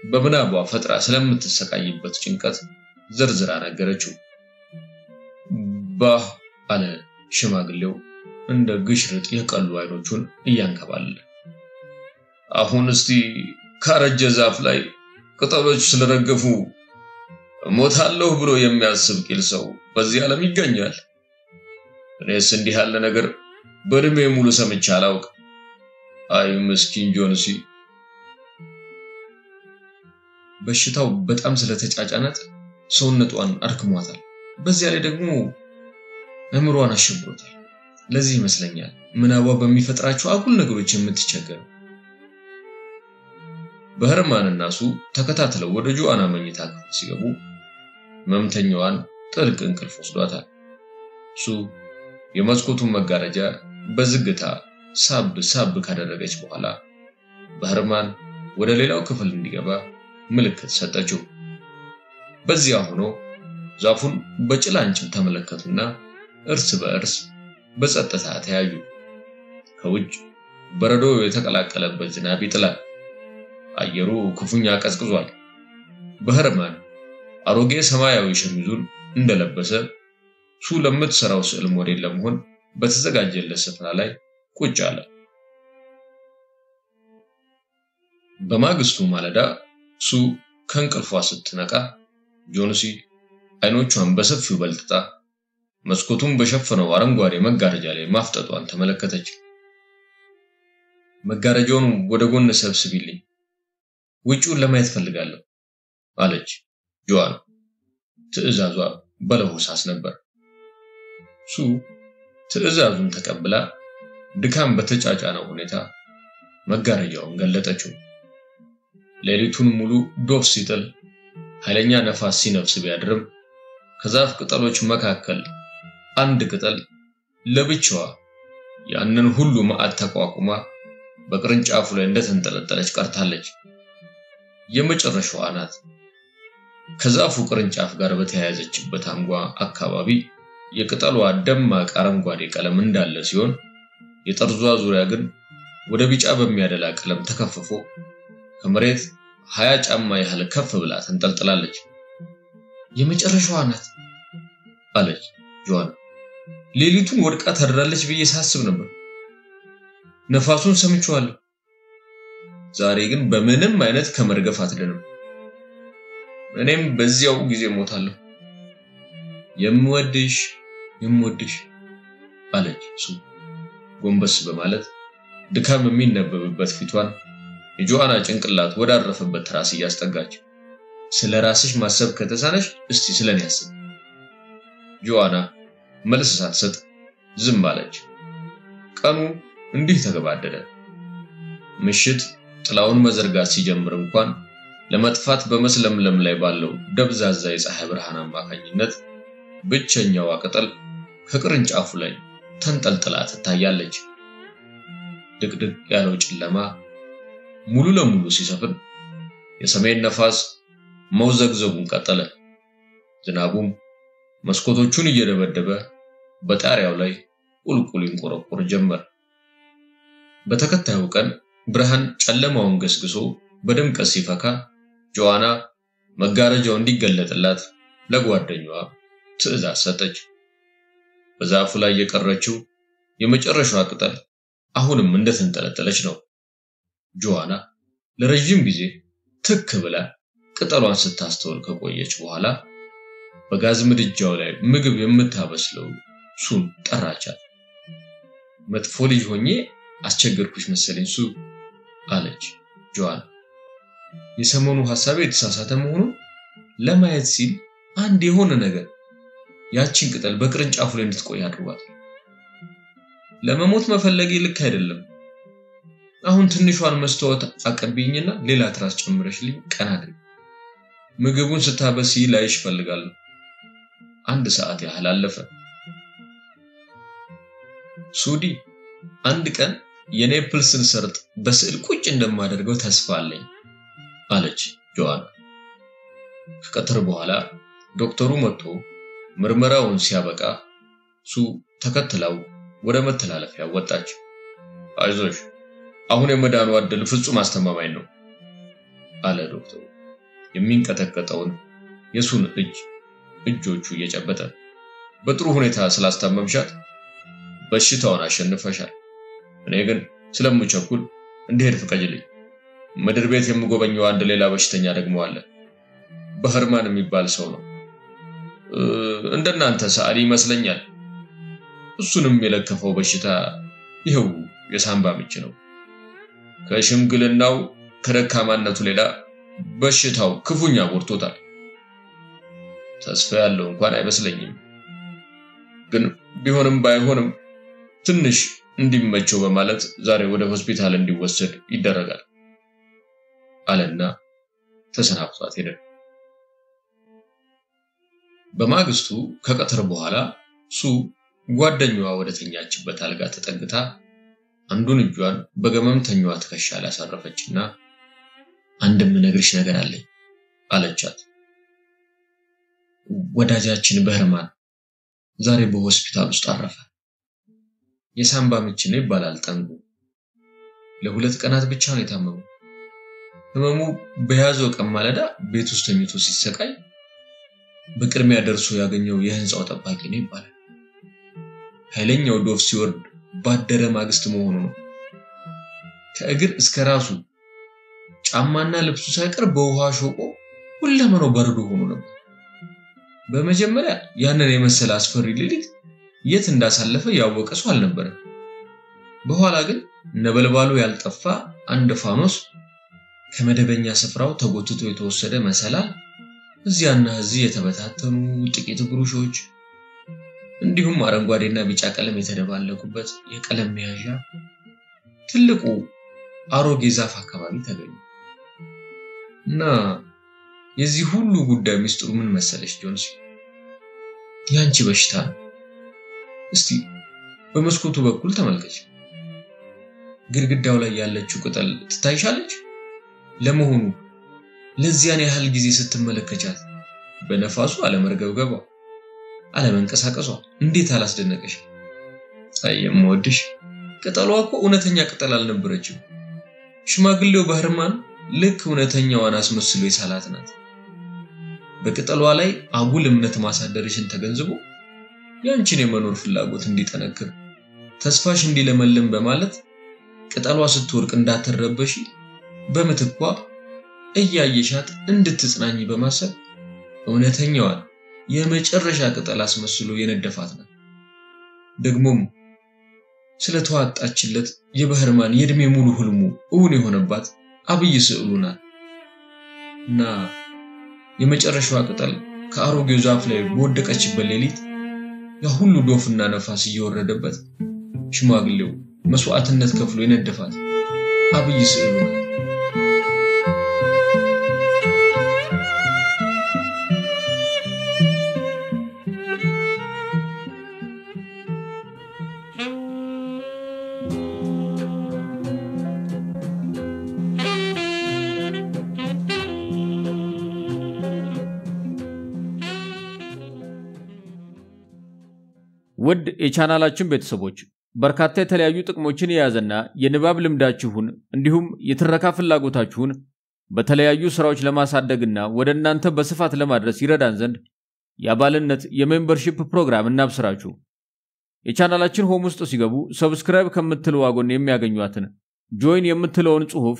በምናቧ ፈጥራ ስለምትሰቃይበት ጭንቀት ዝርዝራ ነገረችው። ባህ አለ ሽማግሌው እንደ ግሽርጥ የቀሉ አይኖቹን እያንከባለለ። አሁን እስቲ ካረጀ ዛፍ ላይ ቅጠሎች ስለረገፉ ሞታለሁ ብሎ የሚያስብ ቂል ሰው በዚህ ዓለም ይገኛል? እኔስ እንዲህ ያለ ነገር በእድሜ ሙሉ ሰምቼ አላውቅም። አይ ምስኪን ጆንሲ። በሽታው በጣም ስለተጫጫናት ሰውነቷን አድክሟታል። በዚያ ላይ ደግሞ አእምሮዋን አሸብሮታል። ለዚህ ይመስለኛል ምናቧ በሚፈጥራቸው አጉል ነገሮች የምትቸገረው። ባህርማንና ሱ ተከታትለው ወደ ጆአና መኝታ ክፍል ሲገቡ መምተኛዋን ጥልቅ እንቅልፍ ወስዷታል። ሱ የመስኮቱን መጋረጃ በዝግታ ሳብ ካደረገች በኋላ ባህርማን ወደ ሌላው ክፍል እንዲገባ ምልክት ሰጠችው። በዚያ ሆኖ ዛፉን በጭላንጭል ተመለከቱና እርስ በእርስ በጸጥታ ተያዩ። ከውጭ በረዶ የተቀላቀለበት ዝናብ ይጥላል። አየሩ ክፉኛ ቀዝቅዟል። ባህርማን አሮጌ ሰማያዊ ሸሚዙን እንደለበሰ ሱ ለምትሰራው ስዕል ሞዴል ለመሆን በተዘጋጀለት ስፍራ ላይ ቁጭ አለ። በማግስቱ ማለዳ ሱ ከእንቅልፏ ስትነቃ ጆንሲ አይኖቿን በሰፊው በልጥጣ መስኮቱን በሸፈነው አረንጓዴ መጋረጃ ላይ ማፍጠጧን ተመለከተች። መጋረጃውን ወደ ጎን ሰብስቢልኝ፣ ውጪውን ለማየት ፈልጋለሁ አለች ጆአና። ትዕዛዟ በለሆሳስ ነበር። ሱ ትዕዛዙን ተቀብላ ድካም በተጫጫነው ሁኔታ መጋረጃውን ገለጠችው። ሌሊቱን ሙሉ ዶፍ ሲጥል ኃይለኛ ነፋስ ሲነፍስ ቢያድርም ከዛፍ ቅጠሎች መካከል አንድ ቅጠል ለብቻዋ ያንን ሁሉ መዓት ተቋቁማ በቅርንጫፉ ላይ እንደተንጠለጠለች ቀርታለች። የመጨረሻዋ ናት። ከዛፉ ቅርንጫፍ ጋር በተያያዘችበት አንጓ አካባቢ የቅጠሏ ደማቅ አረንጓዴ ቀለም እንዳለ ሲሆን የጠርዟ ዙሪያ ግን ወደ ቢጫ በሚያደላ ቀለም ተከፍፎ ከመሬት 20 ጫማ ያህል ከፍ ብላ ተንጠልጥላለች። የመጨረሻዋ ናት አለች ጆዋና። ሌሊቱን ወድቃ ታድራለች ብዬ ሳስብ ነበር። ነፋሱን ሰምቼዋለሁ። ዛሬ ግን በምንም አይነት ከመርገፍ አትደንም። እኔም በዚያው ጊዜ ሞታለሁ። የምወድሽ አለች ሱ ጎንበስ በማለት ድካም የሚነበብበት ፊቷን የጆዋና ጭንቅላት ወዳረፈበት ትራስ እያስጠጋች። ስለ ራስሽ ማሰብ ከተሳነሽ እስቲ ስለኔ አስብ። ጆዋና መልስ ሳትሰጥ ዝም አለች። ቀኑ እንዲህ ተገባደደ። ምሽት ጥላውን መዘርጋት ሲጀምር እንኳን ለመጥፋት በመስለምለም ላይ ባለው ደብዛዛ የፀሐይ ብርሃን አማካኝነት ብቸኛዋ ቅጠል ከቅርንጫፉ ላይ ተንጠልጥላ ትታያለች። ድቅድቅ ያለው ጨለማ ሙሉ ለሙሉ ሲሰፍን የሰሜን ነፋስ መውዘግዘጉን ቀጠለ። ዝናቡም መስኮቶቹን እየደበደበ በጣሪያው ላይ ቁልቁል ይንቆረቆር ጀመር። በተከታዩ ቀን ብርሃን ጨለማውን ገስግሶ በድምቀት ሲፈካ ጆዋና መጋረጃው እንዲገለጥላት ለጓደኛዋ ትዕዛዝ ሰጠች። በዛፉ ላይ የቀረችው የመጨረሻዋ ቅጠል አሁንም እንደተንጠለጠለች ነው። ጆዋና ለረጅም ጊዜ ትክ ብላ ቅጠሏን ስታስተውል ከቆየች በኋላ በጋዝ ምድጃው ላይ ምግብ የምታበስለው ሱን ጠራቻት። መጥፎ ልጅ ሆኜ አስቸገርኩሽ መሰለኝ ሱ አለች ጆዋና። የሰሞኑ ሐሳቤ የተሳሳተ መሆኑን ለማየት ሲል አንድ የሆነ ነገር ያቺን ቅጠል በቅርንጫፉ ላይ እንድትቆይ አድርጓት። ለመሞት መፈለጌ ልክ አይደለም። አሁን ትንሿን መስታወት አቀብኝና ሌላ ትራስ ጨምረሽልኝ ቀና አድርጊ። ምግቡን ስታበስይ ላይሽ ፈልጋለሁ። 1 ሰዓት ያህል አለፈ። ሱዲ አንድ ቀን የኔፕልስን ሰርጥ በስዕል ቁጭ እንደማደርገው ተስፋ አለኝ አለች ጆዋና። ከቀትር በኋላ ዶክተሩ መጥቶ ምርመራውን ሲያበቃ ሱ ተከትለው ወደ መተላለፊያ ወጣች። አይዞሽ አሁን የመዳኑ ዕድል ፍጹም አስተማማኝ ነው አለ ዶክተሩ የሚንቀጠቀጠውን የሱን እጆቹ እየጨበጠ። በጥሩ ሁኔታ ስላስታመምሻት በሽታውን አሸንፈሻል። እኔ ግን ስለምቸኩል እንድሄድ ፍቀጅልኝ። ምድር ቤት የምጎበኘው አንድ ሌላ በሽተኛ ደግሞ አለ። በህርማን የሚባል ሰው ነው። እንደናንተ ሰዓሊ ይመስለኛል። እሱንም የለከፈው በሽታ ይሄው የሳምባ ምች ነው። ከሽምግልናው ከደካማነቱ ሌላ በሽታው ክፉኛ ጎድቶታል። ተስፋ ያለው እንኳን አይመስለኝም። ግን ቢሆንም ባይሆንም ትንሽ እንዲመቸው በማለት ዛሬ ወደ ሆስፒታል እንዲወሰድ ይደረጋል አለና ተሰናብቷት ሄደ። በማግስቱ ከቀትር በኋላ ሱ ጓደኛዋ ወደ ተኛችበት አልጋ ተጠግታ አንዱን እጇን በገመምተኛዋ ትከሻ ላይ አሳረፈችና አንድም ነግርሽ ነገር አለኝ አለቻት። ወዳጃችን በህርማን ዛሬ በሆስፒታል ውስጥ አረፈ። የሳምባ ምች ነው ይባላል ጠንቁ። ለ2 ቀናት ብቻ ነው የታመመው። ህመሙ በያዘው ቀን ማለዳ ቤት ውስጥ ተኝቶ ሲሰቃይ በቅድሚያ ደርሶ ያገኘው የህንጻው ጠባቂ ነው ይባላል። ኃይለኛው ዶፍ ሲወርድ ባደረ ማግስት መሆኑ ነው። ከእግር እስከ ራሱ ጫማና ልብሱ ሳይቀር በውሃ ሾቆ ሁለመናው በረዶ ሆኖ ነበር። በመጀመሪያ ያንን የመሰለ አስፈሪ ሌሊት የት እንዳሳለፈ ያወቀ ሰው አልነበረም። በኋላ ግን ነበልባሉ ያልጠፋ አንድ ፋኖስ ከመደበኛ ስፍራው ተጎትቶ የተወሰደ መሰላል እዚያና እዚህ የተበታተኑ ጥቂት ብሩሾች እንዲሁም አረንጓዴና ቢጫ ቀለም የተደባለቁበት የቀለም መያዣ ትልቁ አሮጌ ዛፍ አካባቢ ተገኘ። እና የዚህ ሁሉ ጉዳይ ምስጢሩ ምን መሰለሽ ጆንስ? ያንቺ በሽታ ነው። እስቲ በመስኮቱ በኩል ተመልከች። ግድግዳው ላይ ያለችው ቅጠል ትታይሻለች? ለመሆኑ ለዚያን ያህል ጊዜ ስትመለከቻት በነፋሱ አለመርገብገቧ አለመንቀሳቀሷ እንዴት አላስደነቀሽ? አየምወድሽ ቅጠሏ እኮ እውነተኛ ቅጠል አልነበረችም። ሽማግሌው ባህርማን ልክ እውነተኛዋን አስመስሎ የሳላት ናት። በቅጠሏ ላይ አጉል እምነት ማሳደርሽን ተገንዝቦ ያንቺን የመኖር ፍላጎት እንዲጠነክር ተስፋሽ እንዲለመልም በማለት ቅጠሏ ስትወርቅ እንዳትረበሽ በመትኳ እያየሻት እንድትጽናኝ በማሰብ እውነተኛዋን የመጨረሻ ቅጠል አስመስሎ የነደፋት ነው። ደግሞም ስለተዋጣችለት የባህርማን የእድሜ ሙሉ ህልሙ እውን የሆነባት አብይ ስዕሉ ናት። እና የመጨረሻዋ ቅጠል ከአሮጌው ዛፍ ላይ በወደቀችበት ሌሊት ያ ሁሉ ዶፍና ነፋስ እየወረደበት ሽማግሌው መስዋዕትነት ከፍሎ የነደፋት አብይ ስዕሉ ናት። ውድ የቻናላችን ቤተሰቦች በርካታ የተለያዩ ጥቅሞችን የያዘና የንባብ ልምዳችሁን እንዲሁም የትረካ ፍላጎታችሁን በተለያዩ ስራዎች ለማሳደግና ወደ እናንተ በስፋት ለማድረስ ይረዳን ዘንድ የአባልነት የሜምበርሺፕ ፕሮግራም እናብስራችሁ። የቻናላችን ሆም ውስጥ ሲገቡ ሰብስክራይብ ከምትለው ዋጎን የሚያገኙአትን ጆይን የምትለውን ጽሑፍ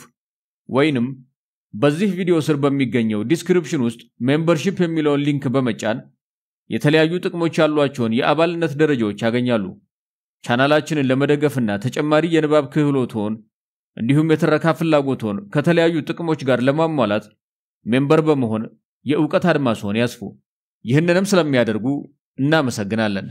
ወይንም በዚህ ቪዲዮ ስር በሚገኘው ዲስክሪፕሽን ውስጥ ሜምበርሺፕ የሚለውን ሊንክ በመጫን የተለያዩ ጥቅሞች ያሏቸውን የአባልነት ደረጃዎች ያገኛሉ። ቻናላችንን ለመደገፍና ተጨማሪ የንባብ ክህሎቶን እንዲሁም የትረካ ፍላጎቶን ከተለያዩ ጥቅሞች ጋር ለማሟላት ሜምበር በመሆን የዕውቀት አድማስዎን ያስፉ። ይህንንም ስለሚያደርጉ እናመሰግናለን።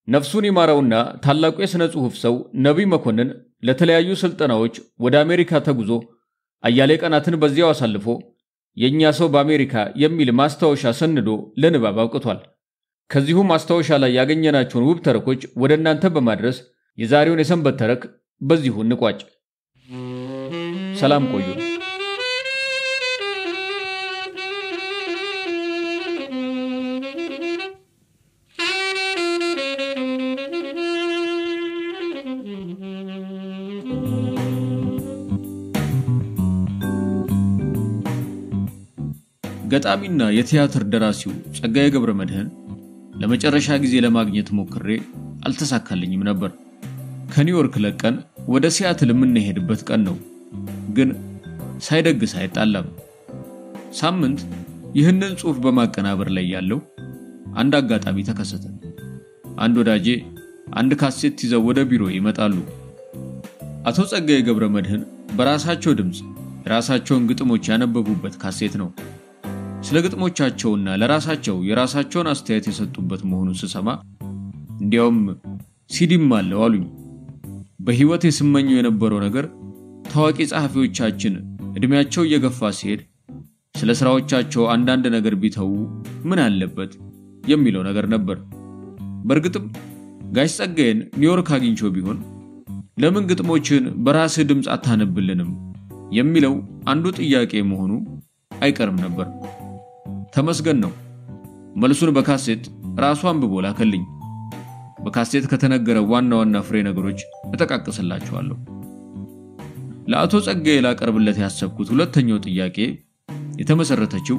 ነፍሱን ይማረውና ታላቁ የሥነ ጽሑፍ ሰው ነቢይ መኮንን ለተለያዩ ስልጠናዎች ወደ አሜሪካ ተጉዞ አያሌ ቀናትን በዚያው አሳልፎ የኛ ሰው በአሜሪካ የሚል ማስታወሻ ሰንዶ ለንባብ አውቅቷል። ከዚሁ ማስታወሻ ላይ ያገኘናቸውን ውብ ተረኮች ወደ እናንተ በማድረስ የዛሬውን የሰንበት ተረክ በዚሁ እንቋጭ። ሰላም ቆዩ። ገጣሚና የቲያትር ደራሲው ጸጋዬ ገብረመድህን ለመጨረሻ ጊዜ ለማግኘት ሞክሬ አልተሳካልኝም ነበር። ከኒውዮርክ ለቀን ወደ ሲያትል የምንሄድበት ቀን ነው። ግን ሳይደግስ አይጣላም። ሳምንት ይህንን ጽሑፍ በማቀናበር ላይ ያለው አንድ አጋጣሚ ተከሰተ። አንድ ወዳጄ አንድ ካሴት ይዘው ወደ ቢሮ ይመጣሉ። አቶ ጸጋዬ ገብረመድህን በራሳቸው ድምጽ ራሳቸውን ግጥሞች ያነበቡበት ካሴት ነው። ስለ ግጥሞቻቸውና ለራሳቸው የራሳቸውን አስተያየት የሰጡበት መሆኑን ስሰማ እንዲያውም ሲዲም አለው አሉኝ። በህይወት የስመኘው የነበረው ነገር ታዋቂ ጸሐፊዎቻችን እድሜያቸው እየገፋ ሲሄድ ስለ ስራዎቻቸው አንዳንድ ነገር ቢተው ምን አለበት የሚለው ነገር ነበር። በእርግጥም ጋሽ ጸጋዬን ኒውዮርክ አግኝቼው ቢሆን ለምን ግጥሞችን በራስህ ድምጽ አታነብልንም የሚለው አንዱ ጥያቄ መሆኑ አይቀርም ነበር። ተመስገን ነው። መልሱን በካሴት ራሱ አንብቦ ላከልኝ። በካሴት ከተነገረ ዋና ዋና ፍሬ ነገሮች እጠቃቅስላችኋለሁ። ለአቶ ጸጋዬ ላቀርብለት ያሰብኩት ሁለተኛው ጥያቄ የተመሰረተችው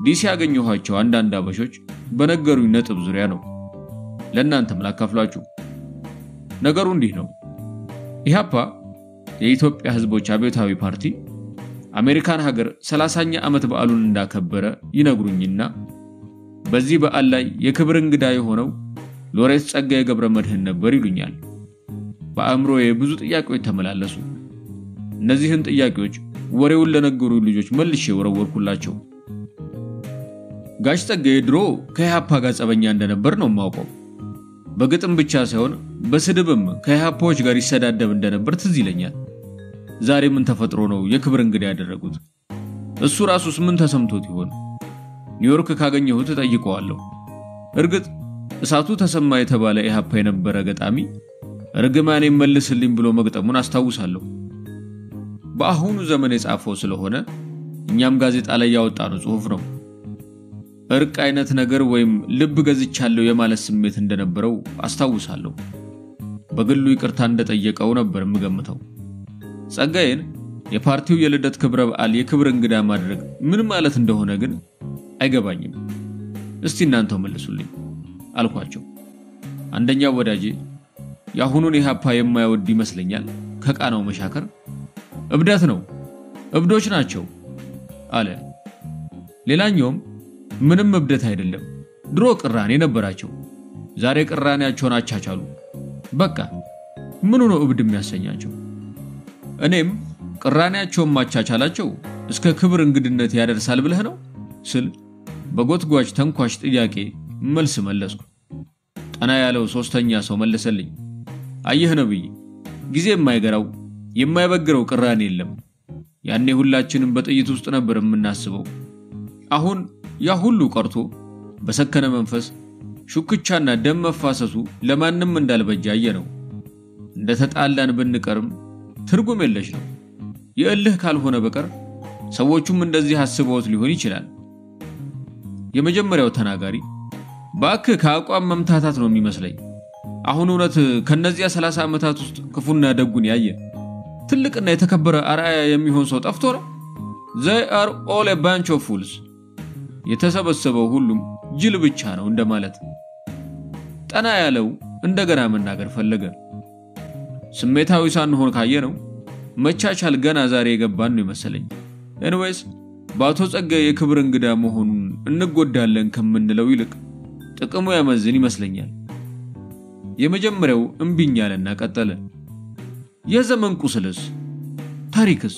ዲሲ ያገኘኋቸው አንዳንድ አበሾች በነገሩኝ ነጥብ ዙሪያ ነው። ለእናንተም ላካፍላችሁ። ነገሩ እንዲህ ነው። ኢህአፓ የኢትዮጵያ ህዝቦች አብዮታዊ ፓርቲ አሜሪካን ሀገር 30ኛ ዓመት በዓሉን እንዳከበረ ይነግሩኝና በዚህ በዓል ላይ የክብር እንግዳ የሆነው ሎሬት ጸጋዬ ገብረመድህን ነበር ይሉኛል። በአእምሮዬ ብዙ ጥያቄዎች ተመላለሱ። እነዚህን ጥያቄዎች ወሬውን ለነገሩ ልጆች መልሼ ወረወርኩላቸው። ጋሽ ጸጋዬ ድሮ ከኢህአፓ ጋር ጸበኛ እንደነበር ነው የማውቀው። በግጥም ብቻ ሳይሆን በስድብም ከኢህአፓዎች ጋር ይሰዳደብ እንደነበር ትዝ ይለኛል። ዛሬ ምን ተፈጥሮ ነው የክብር እንግዳ ያደረጉት? እሱ ራሱስ ምን ተሰምቶት ይሆን? ኒውዮርክ ካገኘሁት ጠይቀዋለሁ። እርግጥ እሳቱ ተሰማ የተባለ ኢህአፓ የነበረ ገጣሚ እርግማኔ መልስልኝ ብሎ መግጠሙን አስታውሳለሁ። በአሁኑ ዘመን የጻፈው ስለሆነ እኛም ጋዜጣ ላይ ያወጣነው ጽሑፍ ነው። እርቅ አይነት ነገር ወይም ልብ ገዝቻለሁ የማለት ስሜት እንደነበረው አስታውሳለሁ። በግሉ ይቅርታ እንደጠየቀው ነበር የምገምተው። ጸጋዬን የፓርቲው የልደት ክብረ በዓል የክብር እንግዳ ማድረግ ምን ማለት እንደሆነ ግን አይገባኝም። እስቲ እናንተው መልሱልኝ አልኳቸው። አንደኛው ወዳጄ ያሁኑን ኢህአፓ የማይወድ ይመስለኛል ከቃናው መሻከር እብደት ነው፣ እብዶች ናቸው አለ። ሌላኛውም ምንም እብደት አይደለም፣ ድሮ ቅራኔ ነበራቸው፣ ዛሬ ቅራኔያቸውን አቻቻሉ። በቃ ምኑ ነው እብድ የሚያሰኛቸው? እኔም ቅራኔያቸውን ማቻቻላቸው እስከ ክብር እንግድነት ያደርሳል ብለህ ነው ስል በጎትጓች ተንኳሽ ጥያቄ መልስ መለስኩ። ጠና ያለው ሶስተኛ ሰው መለሰልኝ። አየህ ነብይ፣ ጊዜ የማይገራው የማይበግረው ቅራኔ የለም። ያኔ ሁላችንም በጥይት ውስጥ ነበር የምናስበው። አሁን ያ ሁሉ ቀርቶ በሰከነ መንፈስ ሹክቻና ደም መፋሰሱ ለማንም እንዳልበጃየ ነው። እንደተጣላን ብንቀርም ትርጉም የለሽ ነው። የእልህ ካልሆነ በቀር ሰዎቹም እንደዚህ አስበውት ሊሆን ይችላል። የመጀመሪያው ተናጋሪ ባክ ከአቋም መምታታት ነው የሚመስለኝ። አሁን እውነት ከነዚያ 30 ዓመታት ውስጥ ክፉና ደጉን ያየ ትልቅና የተከበረ አርአያ የሚሆን ሰው ጠፍቶ ነው? they are all a bunch of fools። የተሰበሰበው ሁሉም ጅል ብቻ ነው እንደማለት። ጠና ያለው እንደገና መናገር ፈለገ። ስሜታዊ ሳንሆን ካየነው መቻቻል ገና ዛሬ የገባን ነው ይመስለኝ። ኤኒዌይስ በአቶ ጸጋዬ የክብር እንግዳ መሆኑን እንጎዳለን ከምንለው ይልቅ ጥቅሙ ያመዝን ይመስለኛል። የመጀመሪያው እምቢኛለና ቀጠለ። የዘመን ቁስልስ ታሪክስ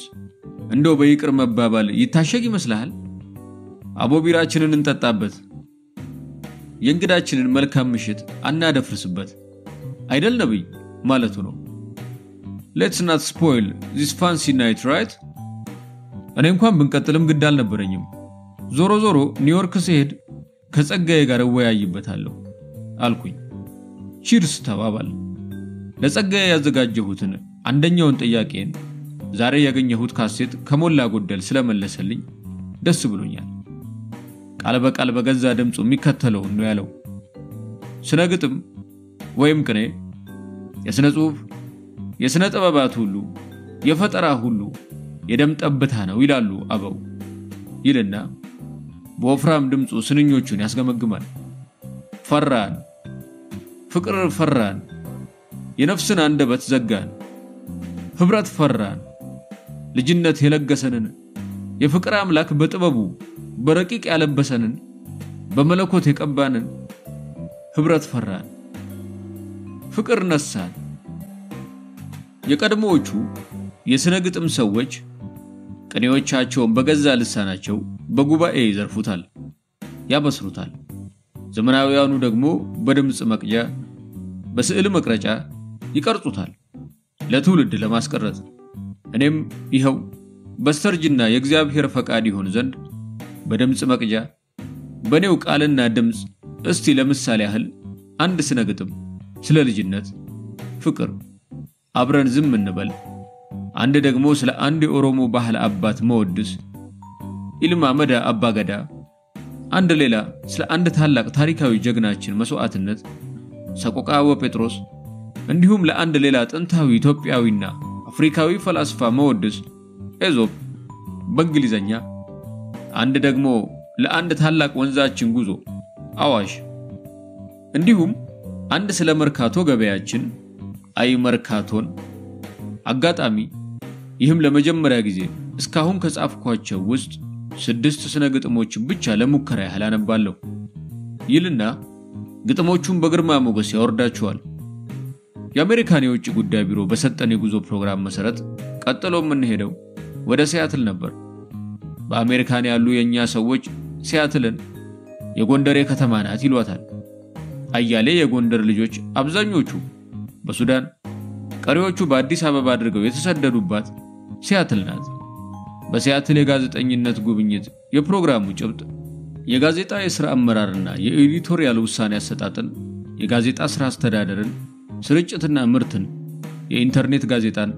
እንደው በይቅር መባባል ይታሸግ ይመስልሃል? አቦቢራችንን እንጠጣበት፣ የእንግዳችንን መልካም ምሽት አናደፍርስበት አይደል ነብይ ማለቱ ነው። Let's not spoil this fancy night, right? እኔ እንኳን ብንቀጥልም ግድ አልነበረኝም። ዞሮ ዞሮ ኒውዮርክ ሲሄድ ከጸጋዬ ጋር ወያይበታለሁ አልኩኝ። ቺርስ ተባባል። ለጸጋዬ ያዘጋጀሁትን አንደኛውን ጥያቄን ዛሬ ያገኘሁት ካሴት ከሞላ ጎደል ስለመለሰልኝ ደስ ብሎኛል። ቃል በቃል በገዛ ድምፁ የሚከተለው ነው ያለው። ስነ ግጥም ወይም ቅኔ፣ የስነ ጽሑፍ፣ የስነ ጥበባት ሁሉ የፈጠራ ሁሉ የደም ጠብታ ነው ይላሉ አበው ይልና በወፍራም ድምፁ ስንኞቹን ያስገመግማል። ፈራን፣ ፍቅር ፈራን፣ የነፍስን አንደበት ዘጋን፣ ህብረት ፈራን፣ ልጅነት የለገሰንን የፍቅር አምላክ በጥበቡ በረቂቅ ያለበሰንን በመለኮት የቀባንን ህብረት ፈራን፣ ፍቅር ነሳን። የቀድሞዎቹ የስነ ግጥም ሰዎች ቅኔዎቻቸውን በገዛ ልሳናቸው በጉባኤ ይዘርፉታል፣ ያበስሩታል። ዘመናዊያኑ ደግሞ በድምጽ መቅጃ በስዕል መቅረጫ ይቀርጹታል ለትውልድ ለማስቀረት። እኔም ይኸው በስተርጅና የእግዚአብሔር ፈቃድ ይሆን ዘንድ በድምጽ መቅጃ በኔው ቃልና ድምጽ እስቲ ለምሳሌ ያህል አንድ ስነ ግጥም ስለ ልጅነት ፍቅር አብረን ዝም እንበል፣ አንድ ደግሞ ስለ አንድ የኦሮሞ ባህል አባት መወድስ ኢልማ መዳ አባገዳ፣ አንድ ሌላ ስለ አንድ ታላቅ ታሪካዊ ጀግናችን መስዋዕትነት ሰቆቃ ወጴጥሮስ፣ እንዲሁም ለአንድ ሌላ ጥንታዊ ኢትዮጵያዊና አፍሪካዊ ፈላስፋ መወድስ ኤዞፕ በእንግሊዘኛ፣ አንድ ደግሞ ለአንድ ታላቅ ወንዛችን ጉዞ አዋሽ፣ እንዲሁም አንድ ስለ መርካቶ ገበያችን አይ መርካቶን። አጋጣሚ ይህም ለመጀመሪያ ጊዜ እስካሁን ከጻፍኳቸው ውስጥ 6 ስነ ግጥሞች ብቻ ለሙከራ ያህል አነባለሁ ይልና ግጥሞቹን በግርማ ሞገስ ያወርዳቸዋል። የአሜሪካን የውጭ ጉዳይ ቢሮ በሰጠን የጉዞ ፕሮግራም መሰረት ቀጥሎ የምንሄደው ወደ ሲያትል ነበር። በአሜሪካን ያሉ የኛ ሰዎች ሲያትልን የጎንደሬ ከተማ ናት ይሏታል። አያሌ የጎንደር ልጆች አብዛኞቹ በሱዳን ቀሪዎቹ በአዲስ አበባ አድርገው የተሰደዱባት ሲያትል ናት። በሲያትል የጋዜጠኝነት ጉብኝት የፕሮግራሙ ጭብጥ የጋዜጣ የሥራ አመራርና የኤዲቶሪያል ውሳኔ አሰጣጥን፣ የጋዜጣ ሥራ አስተዳደርን፣ ስርጭትና ምርትን፣ የኢንተርኔት ጋዜጣን፣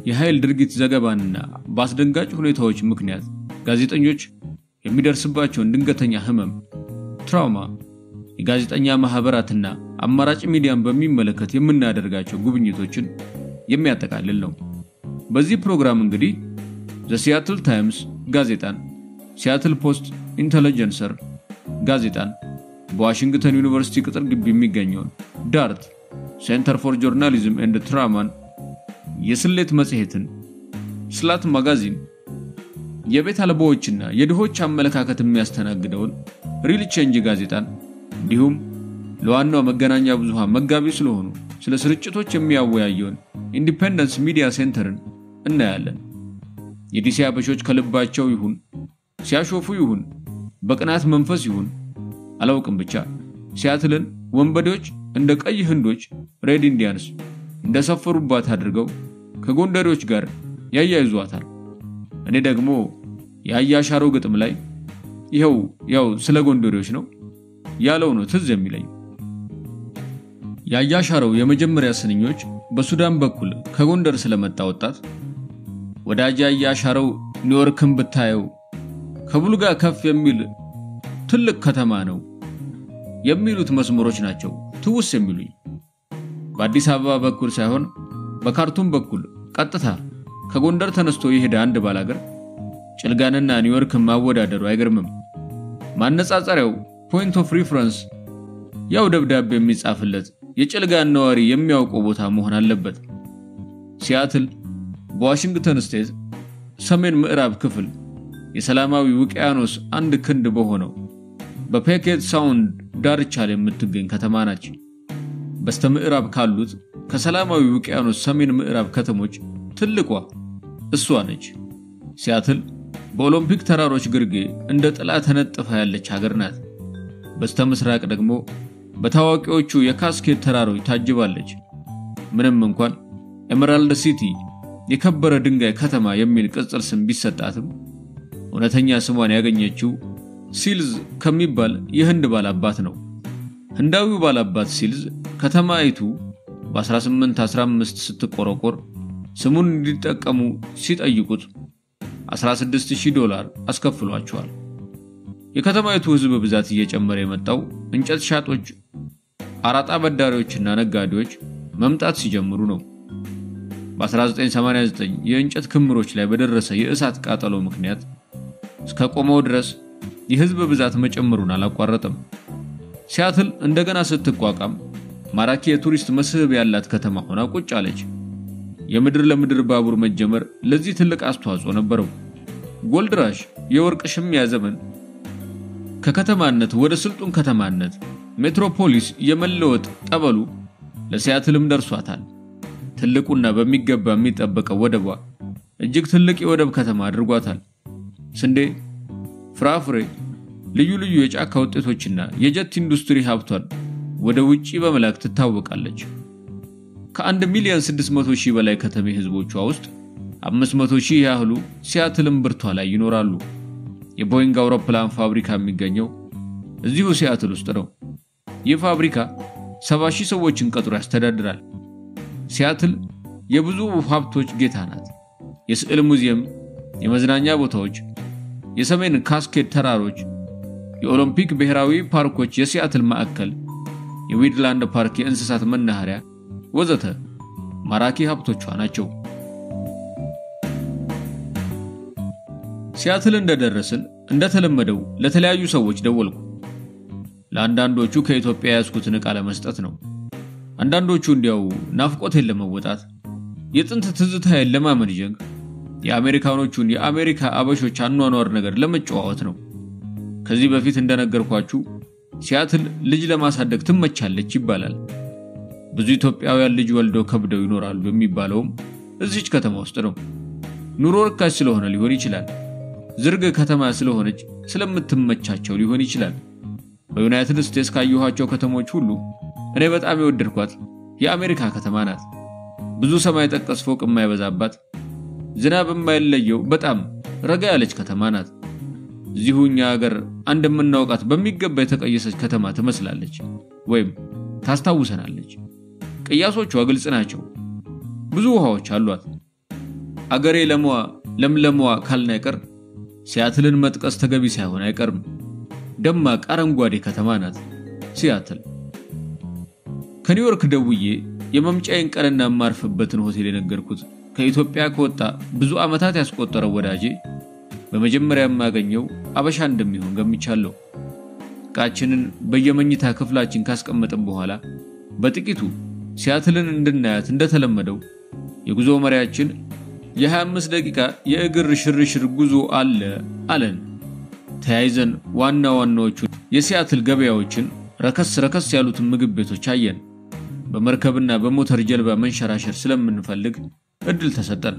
የኃይል ድርጊት ዘገባንና በአስደንጋጭ ሁኔታዎች ምክንያት ጋዜጠኞች የሚደርስባቸውን ድንገተኛ ህመም፣ ትራውማ፣ የጋዜጠኛ ማህበራትና አማራጭ ሚዲያን በሚመለከት የምናደርጋቸው ጉብኝቶችን የሚያጠቃልል ነው። በዚህ ፕሮግራም እንግዲህ ዘ ሲያትል ታይምስ ጋዜጣን፣ ሲያትል ፖስት ኢንተለጀንሰር ጋዜጣን፣ በዋሽንግተን ዩኒቨርሲቲ ቅጥር ግቢ የሚገኘውን ዳርት ሴንተር ፎር ጆርናሊዝም ኤንድ ትራማን፣ የስሌት መጽሔትን፣ ስላት ማጋዚን፣ የቤት አልባዎችና የድሆች አመለካከት የሚያስተናግደውን ሪል ቼንጅ ጋዜጣን እንዲሁም ለዋናው መገናኛ ብዙሃን መጋቢ ስለሆኑ ስለ ስርጭቶች የሚያወያየውን ኢንዲፔንደንስ ሚዲያ ሴንተርን እናያለን። የዲሲ አበሾች ከልባቸው ይሁን ሲያሾፉ ይሁን በቅናት መንፈስ ይሁን አላውቅም፣ ብቻ ሲያትልን ወንበዴዎች እንደ ቀይ ህንዶች ሬድ ኢንዲያንስ እንደሰፈሩባት አድርገው ከጎንደሬዎች ጋር ያያይዟታል። እኔ ደግሞ ያያሻረው ግጥም ላይ ያው ስለ ጎንደሬዎች ነው ያለው ነው ትዝ የሚለኝ። ያያሻረው የመጀመሪያ ስንኞች በሱዳን በኩል ከጎንደር ስለመጣ ወጣት ወዳጅ ያያሻረው ኒውዮርክን ብታየው ከቡልጋ ከፍ የሚል ትልቅ ከተማ ነው የሚሉት መስመሮች ናቸው ትውስ የሚሉኝ። በአዲስ አበባ በኩል ሳይሆን በካርቱም በኩል ቀጥታ ከጎንደር ተነስቶ ይሄድ አንድ ባላገር ጭልጋንና ኒውዮርክን ማወዳደሩ አይገርምም። ማነጻጸሪያው ፖይንት ኦፍ ሪፈረንስ ያው ደብዳቤ የሚጻፍለት የጭልጋን ነዋሪ የሚያውቀው ቦታ መሆን አለበት። ሲያትል በዋሽንግተን ስቴት ሰሜን ምዕራብ ክፍል የሰላማዊ ውቅያኖስ አንድ ክንድ በሆነው በፔኬት ሳውንድ ዳርቻ ላይ የምትገኝ ከተማ ናች። በስተምዕራብ ካሉት ከሰላማዊ ውቅያኖስ ሰሜን ምዕራብ ከተሞች ትልቋ እሷ ነች። ሲያትል በኦሎምፒክ ተራሮች ግርጌ እንደ ጥላ ተነጥፋ ያለች ሀገር ናት። በስተምስራቅ ደግሞ በታዋቂዎቹ የካስኬድ ተራሮች ታጅባለች። ምንም እንኳን ኤመራልድ ሲቲ የከበረ ድንጋይ ከተማ የሚል ቅጽል ስም ቢሰጣትም እውነተኛ ስሟን ያገኘችው ሲልዝ ከሚባል የህንድ ባላባት ነው። ህንዳዊው ባላባት ሲልዝ ከተማይቱ በ1815 ስትቆረቆር ስሙን እንዲጠቀሙ ሲጠይቁት $16,000 አስከፍሏቸዋል። የከተማይቱ ህዝብ ብዛት እየጨመረ የመጣው እንጨት ሻጦች፣ አራጣ በዳሪዎችና ነጋዴዎች መምጣት ሲጀምሩ ነው። በ1989 የእንጨት ክምሮች ላይ በደረሰ የእሳት ቃጠሎ ምክንያት እስከ ቆመው ድረስ የህዝብ ብዛት መጨመሩን አላቋረጠም። ሲያትል እንደገና ስትቋቋም ማራኪ የቱሪስት መስህብ ያላት ከተማ ሆና ቁጭ አለች። የምድር ለምድር ባቡር መጀመር ለዚህ ትልቅ አስተዋጽኦ ነበረው። ጎልድ ራሽ የወርቅ ሽሚያ ዘመን ከከተማነት ወደ ስልጡን ከተማነት ሜትሮፖሊስ የመለወጥ ጠበሉ ለሲያትልም ደርሷታል። ትልቁና በሚገባ የሚጠበቀው ወደቧ እጅግ ትልቅ የወደብ ከተማ አድርጓታል። ስንዴ፣ ፍራፍሬ፣ ልዩ ልዩ የጫካ ውጤቶችና የጀት ኢንዱስትሪ ሀብቷን ወደ ውጪ በመላክ ትታወቃለች። ከ1,600,000 በላይ ከተሜ ህዝቦቿ ውስጥ 500,000 ያህሉ ሲያትልም ብርቷ ላይ ይኖራሉ። የቦይንግ አውሮፕላን ፋብሪካ የሚገኘው እዚሁ ሲያትል ውስጥ ነው። ይህ ፋብሪካ 70,000 ሰዎችን ቀጥሮ ያስተዳድራል። ሲያትል የብዙ ሀብቶች ጌታ ናት። የስዕል ሙዚየም፣ የመዝናኛ ቦታዎች፣ የሰሜን ካስኬድ ተራሮች፣ የኦሎምፒክ ብሔራዊ ፓርኮች፣ የሲያትል ማዕከል፣ የዊድላንድ ፓርክ የእንስሳት መናኸሪያ ወዘተ ማራኪ ሀብቶቿ ናቸው። ሲያትል እንደደረስን እንደተለመደው ለተለያዩ ሰዎች ደወልኩ። ለአንዳንዶቹ ከኢትዮጵያ ያስኩትን ዕቃ ለመስጠት ነው። አንዳንዶቹ እንዲያው ናፍቆቴን ለመወጣት፣ የጥንት ትዝታዬን ለማመንጀግ፣ የአሜሪካኖቹን የአሜሪካ አበሾች አኗኗር ነገር ለመጨዋወት ነው። ከዚህ በፊት እንደነገርኳችሁ ሲያትል ልጅ ለማሳደግ ትመቻለች ይባላል። ብዙ ኢትዮጵያውያን ልጅ ወልደው ከብደው ይኖራሉ የሚባለውም እዚች ከተማ ውስጥ ነው። ኑሮ ርካሽ ስለሆነ ሊሆን ይችላል። ዝርግ ከተማ ስለሆነች ስለምትመቻቸው ሊሆን ይችላል። በዩናይትድ ስቴትስ ካየኋቸው ከተሞች ሁሉ እኔ በጣም የወደድኳት የአሜሪካ ከተማ ናት። ብዙ ሰማይ ጠቀስ ፎቅ የማይበዛባት፣ ዝናብ የማይለየው በጣም ረጋ ያለች ከተማ ናት። እዚሁኛ ሀገር አንድ የምናውቃት በሚገባ የተቀየሰች ከተማ ትመስላለች ወይም ታስታውሰናለች። ቅያሶቿ ግልጽ ናቸው። ብዙ ውሃዎች አሏት። አገሬ ለምለሟ ካልን አይቀር ሲያትልን መጥቀስ ተገቢ ሳይሆን አይቀርም። ደማቅ አረንጓዴ ከተማ ናት ሲያትል። ከኒውዮርክ ደውዬ የመምጫዬን ቀንና የማርፍበትን ሆቴል የነገርኩት ከኢትዮጵያ ከወጣ ብዙ ዓመታት ያስቆጠረው ወዳጄ በመጀመሪያ የማገኘው አበሻ እንደሚሆን ገምቻለሁ። ዕቃችንን በየመኝታ ክፍላችን ካስቀመጥን በኋላ በጥቂቱ ሲያትልን እንድናያት እንደተለመደው የጉዞ መሪያችን የ25 ደቂቃ የእግር ሽርሽር ጉዞ አለን። ተያይዘን ዋና ዋናዎቹ የሲያትል ገበያዎችን፣ ረከስ ያሉትን ምግብ ቤቶች አየን። በመርከብና በሞተር ጀልባ መንሸራሸር ስለምንፈልግ እድል ተሰጠን።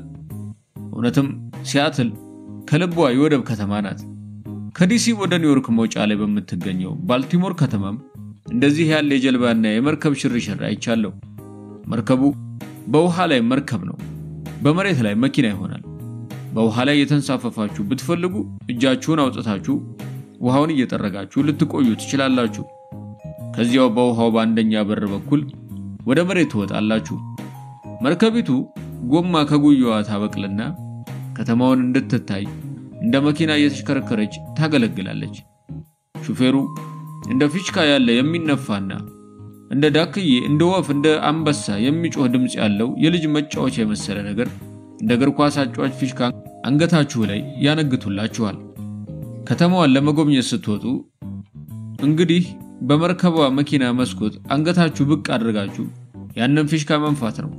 እውነትም ሲያትል ከልቧ የወደብ ከተማ ናት። ከዲሲ ወደ ኒውዮርክ መውጫ ላይ በምትገኘው ባልቲሞር ከተማም እንደዚህ ያለ የጀልባና የመርከብ ሽርሽር አይቻለሁ። መርከቡ በውሃ ላይ መርከብ ነው፣ በመሬት ላይ መኪና ይሆናል። በውሃ ላይ የተንሳፈፋችሁ ብትፈልጉ እጃችሁን አውጥታችሁ ውሃውን እየጠረጋችሁ ልትቆዩ ትችላላችሁ። ከዚያው በውሃው በአንደኛ በር በኩል ወደ መሬት ትወጣላችሁ። መርከቢቱ ጎማ ከጉያዋ ታበቅልና ከተማውን እንድትታይ እንደ መኪና እየተሽከረከረች ታገለግላለች። ሹፌሩ እንደ ፊሽካ ያለ የሚነፋና እንደ ዳክዬ፣ እንደ ወፍ፣ እንደ አንበሳ የሚጮህ ድምጽ ያለው የልጅ መጫወቻ የመሰለ ነገር እንደ እግር ኳስ አጫዋች ፊሽካ አንገታችሁ ላይ ያነግቱላችኋል። ከተማዋን ለመጎብኘት ስትወጡ እንግዲህ በመርከቧ መኪና መስኮት አንገታችሁ ብቅ አድርጋችሁ ያንን ፊሽካ መንፋት ነው።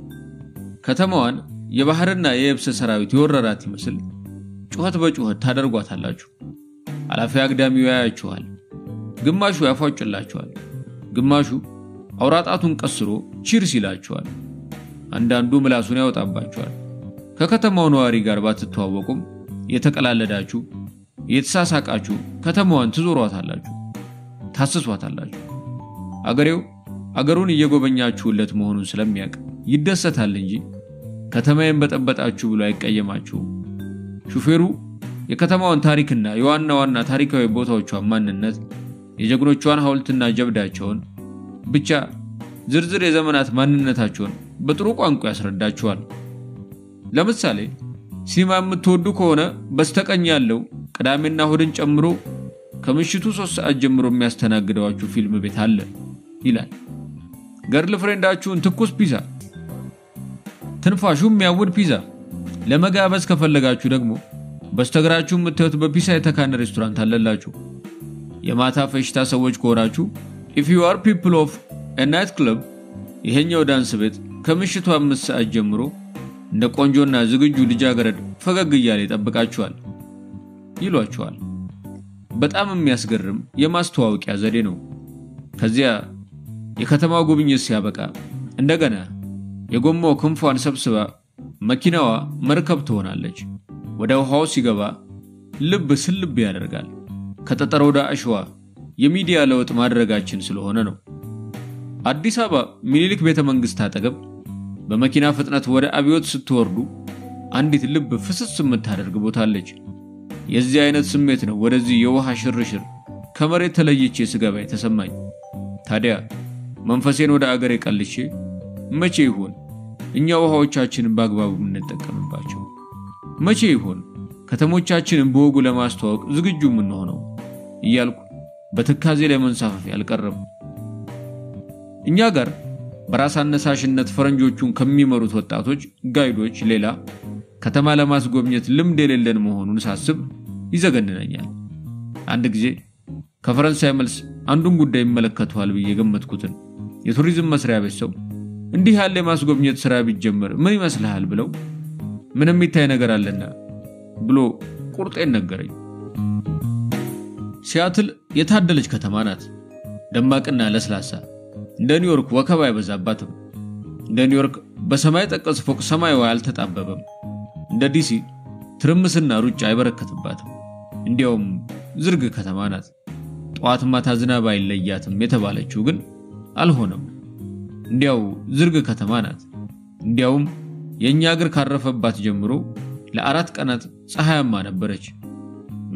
ከተማዋን የባህርና የየብስ ሰራዊት የወረራት ይመስል ጩኸት በጩኸት ታደርጓታላችሁ። አላፊ አግዳሚው ያያችኋል። ግማሹ ያፏጭላችኋል፣ ግማሹ አውራጣቱን ቀስሮ ቺርስ ይላችኋል። አንዳንዱ ምላሱን ያወጣባችኋል። ከከተማው ነዋሪ ጋር ባትተዋወቁም የተቀላለዳችሁ የተሳሳቃችሁ ከተማዋን ትዞሯታላችሁ፣ ታስሷታላችሁ። አገሩን እየጎበኛችሁለት መሆኑን ስለሚያውቅ ይደሰታል እንጂ ከተማዬን በጠበጣችሁ ብሎ አይቀየማችሁም። ሹፌሩ የከተማዋን ታሪክና የዋና ዋና ታሪካዊ ቦታዎቿን ማንነት፣ የጀግኖቿን ሐውልትና ጀብዳቸውን፣ ብቻ ዝርዝር የዘመናት ማንነታቸውን በጥሩ ቋንቋ ያስረዳችኋል። ለምሳሌ ሲኒማ የምትወዱ ከሆነ በስተቀኝ ያለው ቅዳሜና እሁድን ጨምሮ ከምሽቱ 3 ሰዓት ጀምሮ የሚያስተናግደዋችሁ ፊልም ቤት አለ ይላል። ገርል ፍሬንዳችሁን ትኩስ ፒዛ፣ ትንፋሹ የሚያውድ ፒዛ ለመጋበዝ ከፈለጋችሁ ደግሞ በስተግራችሁ የምታዩት በፒሳ የተካነ ሬስቶራንት አለላችሁ። የማታ ፈሽታ ሰዎች ከሆናችሁ if you are people of a night club ይሄኛው ዳንስ ቤት ከምሽቱ 5 ሰዓት ጀምሮ እንደ ቆንጆና ዝግጁ ልጃገረድ ፈገግ እያለ ይጠብቃችኋል ይሏችኋል። በጣም የሚያስገርም የማስተዋወቂያ ዘዴ ነው። ከዚያ የከተማው ጉብኝት ሲያበቃ እንደገና የጎማው ክንፏን ሰብስባ መኪናዋ መርከብ ትሆናለች። ወደ ውሃው ሲገባ ልብ ስልብ ያደርጋል። ከጠጠር ወደ አሸዋ የሚዲያ ለውጥ ማድረጋችን ስለሆነ ነው። አዲስ አበባ ሚኒሊክ ቤተ መንግስት አጠገብ በመኪና ፍጥነት ወደ አብዮት ስትወርዱ አንዲት ልብ ፍስስ የምታደርግ ቦታ አለች። የዚህ አይነት ስሜት ነው ወደዚህ የውሃ ሽርሽር ከመሬት ተለይቼ ስገባ የተሰማኝ። ታዲያ መንፈሴን ወደ አገሬ ቀልቼ መቼ ይሆን እኛ ውሃዎቻችንን በአግባቡ እንጠቀምባቸው? መቼ ይሆን ከተሞቻችንን በወጉ ለማስተዋወቅ ዝግጁ የምንሆነው እያልኩ በትካዜ ላይ መንሳፈፍ ያልቀረም። እኛ ጋር በራስ አነሳሽነት ፈረንጆቹን ከሚመሩት ወጣቶች ጋይዶች ሌላ ከተማ ለማስጎብኘት ልምድ የሌለን መሆኑን ሳስብ ይዘገንነኛል። አንድ ጊዜ ከፈረንሳይ መልስ አንዱን ጉዳይ ይመለከተዋል ብዬ ገመትኩትን የቱሪዝም መስሪያ ቤት ሰው እንዲህ ያለ ማስጎብኘት ስራ ቢጀመር ምን ይመስልሃል ብለው ምንም ይታይ ነገር አለና ብሎ ቁርጤን ነገረኝ። ሲያትል የታደለች ከተማ ናት። ደማቅና ለስላሳ፣ እንደ ኒውዮርክ ወከባ አይበዛባትም። እንደ ኒውዮርክ በሰማይ ጠቀስ ፎቅ ሰማዩ አልተጣበበም። እንደ ዲሲ ትርምስና ሩጫ አይበረከትባትም። እንዲያውም ዝርግ ከተማ ናት። ጧት ማታ ዝናብ አይለያትም የተባለችው ግን አልሆነም። እንዲያው ዝርግ ከተማ ናት። እንዲያውም የኛ አገር ካረፈባት ጀምሮ ለ4 ቀናት ፀሐያማ ነበረች።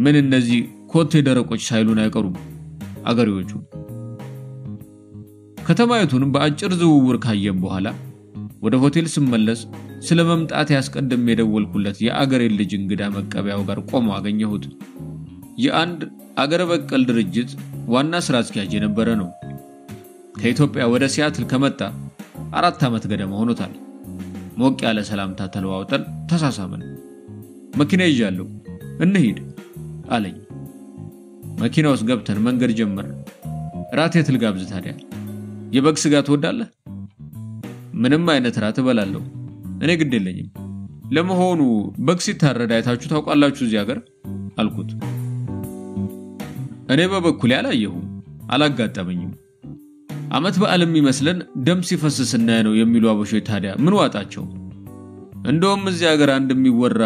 ምን እነዚህ ኮቴ ደረቆች ሳይሉን አይቀሩም አገሬዎቹ። ከተማይቱን በአጭር ዝውውር ካየም በኋላ ወደ ሆቴል ስመለስ ስለመምጣት ያስቀድም የደወልኩለት የአገሬ ልጅ እንግዳ መቀበያው ጋር ቆሞ አገኘሁት። የአንድ አገር በቀል ድርጅት ዋና ስራ አስኪያጅ የነበረ ነው። ከኢትዮጵያ ወደ ሲያትል ከመጣ 4 ዓመት ገደማ ሆኖታል። ሞቅ ያለ ሰላምታ ተለዋውጠን ተሳሳመን። መኪና ይዣለሁ እንሂድ አለኝ። መኪና ውስጥ ገብተን መንገድ ጀመርን። ራት የት ልጋብዝ ታዲያ? የበግ ስጋ ትወዳለህ? ምንም አይነት ራት እበላለሁ። እኔ ግድ የለኝም። ለመሆኑ በግ ሲታረድ አይታችሁ ታውቃላችሁ እዚህ ሀገር አልኩት። እኔ በበኩሌ አላየሁም፣ አላጋጠመኝም። አመት በዓል የሚመስለን ደም ሲፈስስ እናይ ነው የሚሉ አበሾች ታዲያ ምን ዋጣቸው? እንደውም እዚህ ሀገር አንድ የሚወራ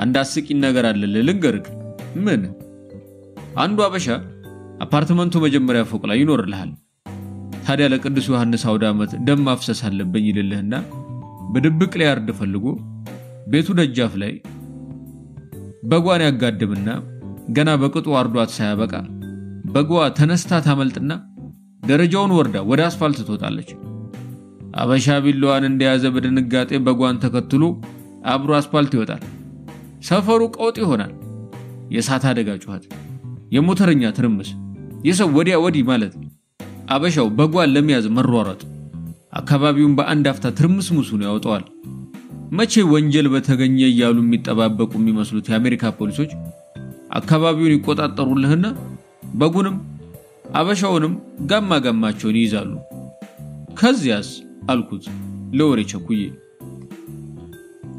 አንድ አስቂኝ ነገር አለ ልንገርህ። ምን? አንዱ አበሻ አፓርትመንቱ መጀመሪያ ፎቅ ላይ ይኖርልሃል። ታዲያ ለቅዱስ ዮሐንስ አውደ ዓመት ደም ማፍሰስ አለብኝ ይልልህና በድብቅ ላይ ያርድ ፈልጎ ቤቱ ደጃፍ ላይ በጓን ያጋድምና ገና በቅጡ አርዷት ሳያበቃ በጓ ተነስታ ታመልጥና ደረጃውን ወርዳ ወደ አስፋልት ትወጣለች። አበሻ ቢላዋን እንደያዘ በድንጋጤ በጓን ተከትሎ አብሮ አስፋልት ይወጣል። ሰፈሩ ቀውጥ ይሆናል። የእሳት አደጋ ጩኸት፣ የሞተረኛ ትርምስ፣ የሰው ወዲያ ወዲህ ማለት። አበሻው በጓን ለመያዝ መሯሯጥ አካባቢውን በአንድ አፍታ ትርምስሙሱን ያወጣዋል። መቼ ወንጀል በተገኘ እያሉ የሚጠባበቁ የሚመስሉት የአሜሪካ ፖሊሶች አካባቢውን ይቆጣጠሩልህና በጉንም አበሻውንም ጋማቸውን ይይዛሉ። ከዚያስ አልኩት ለወሬ ቸኩዬ።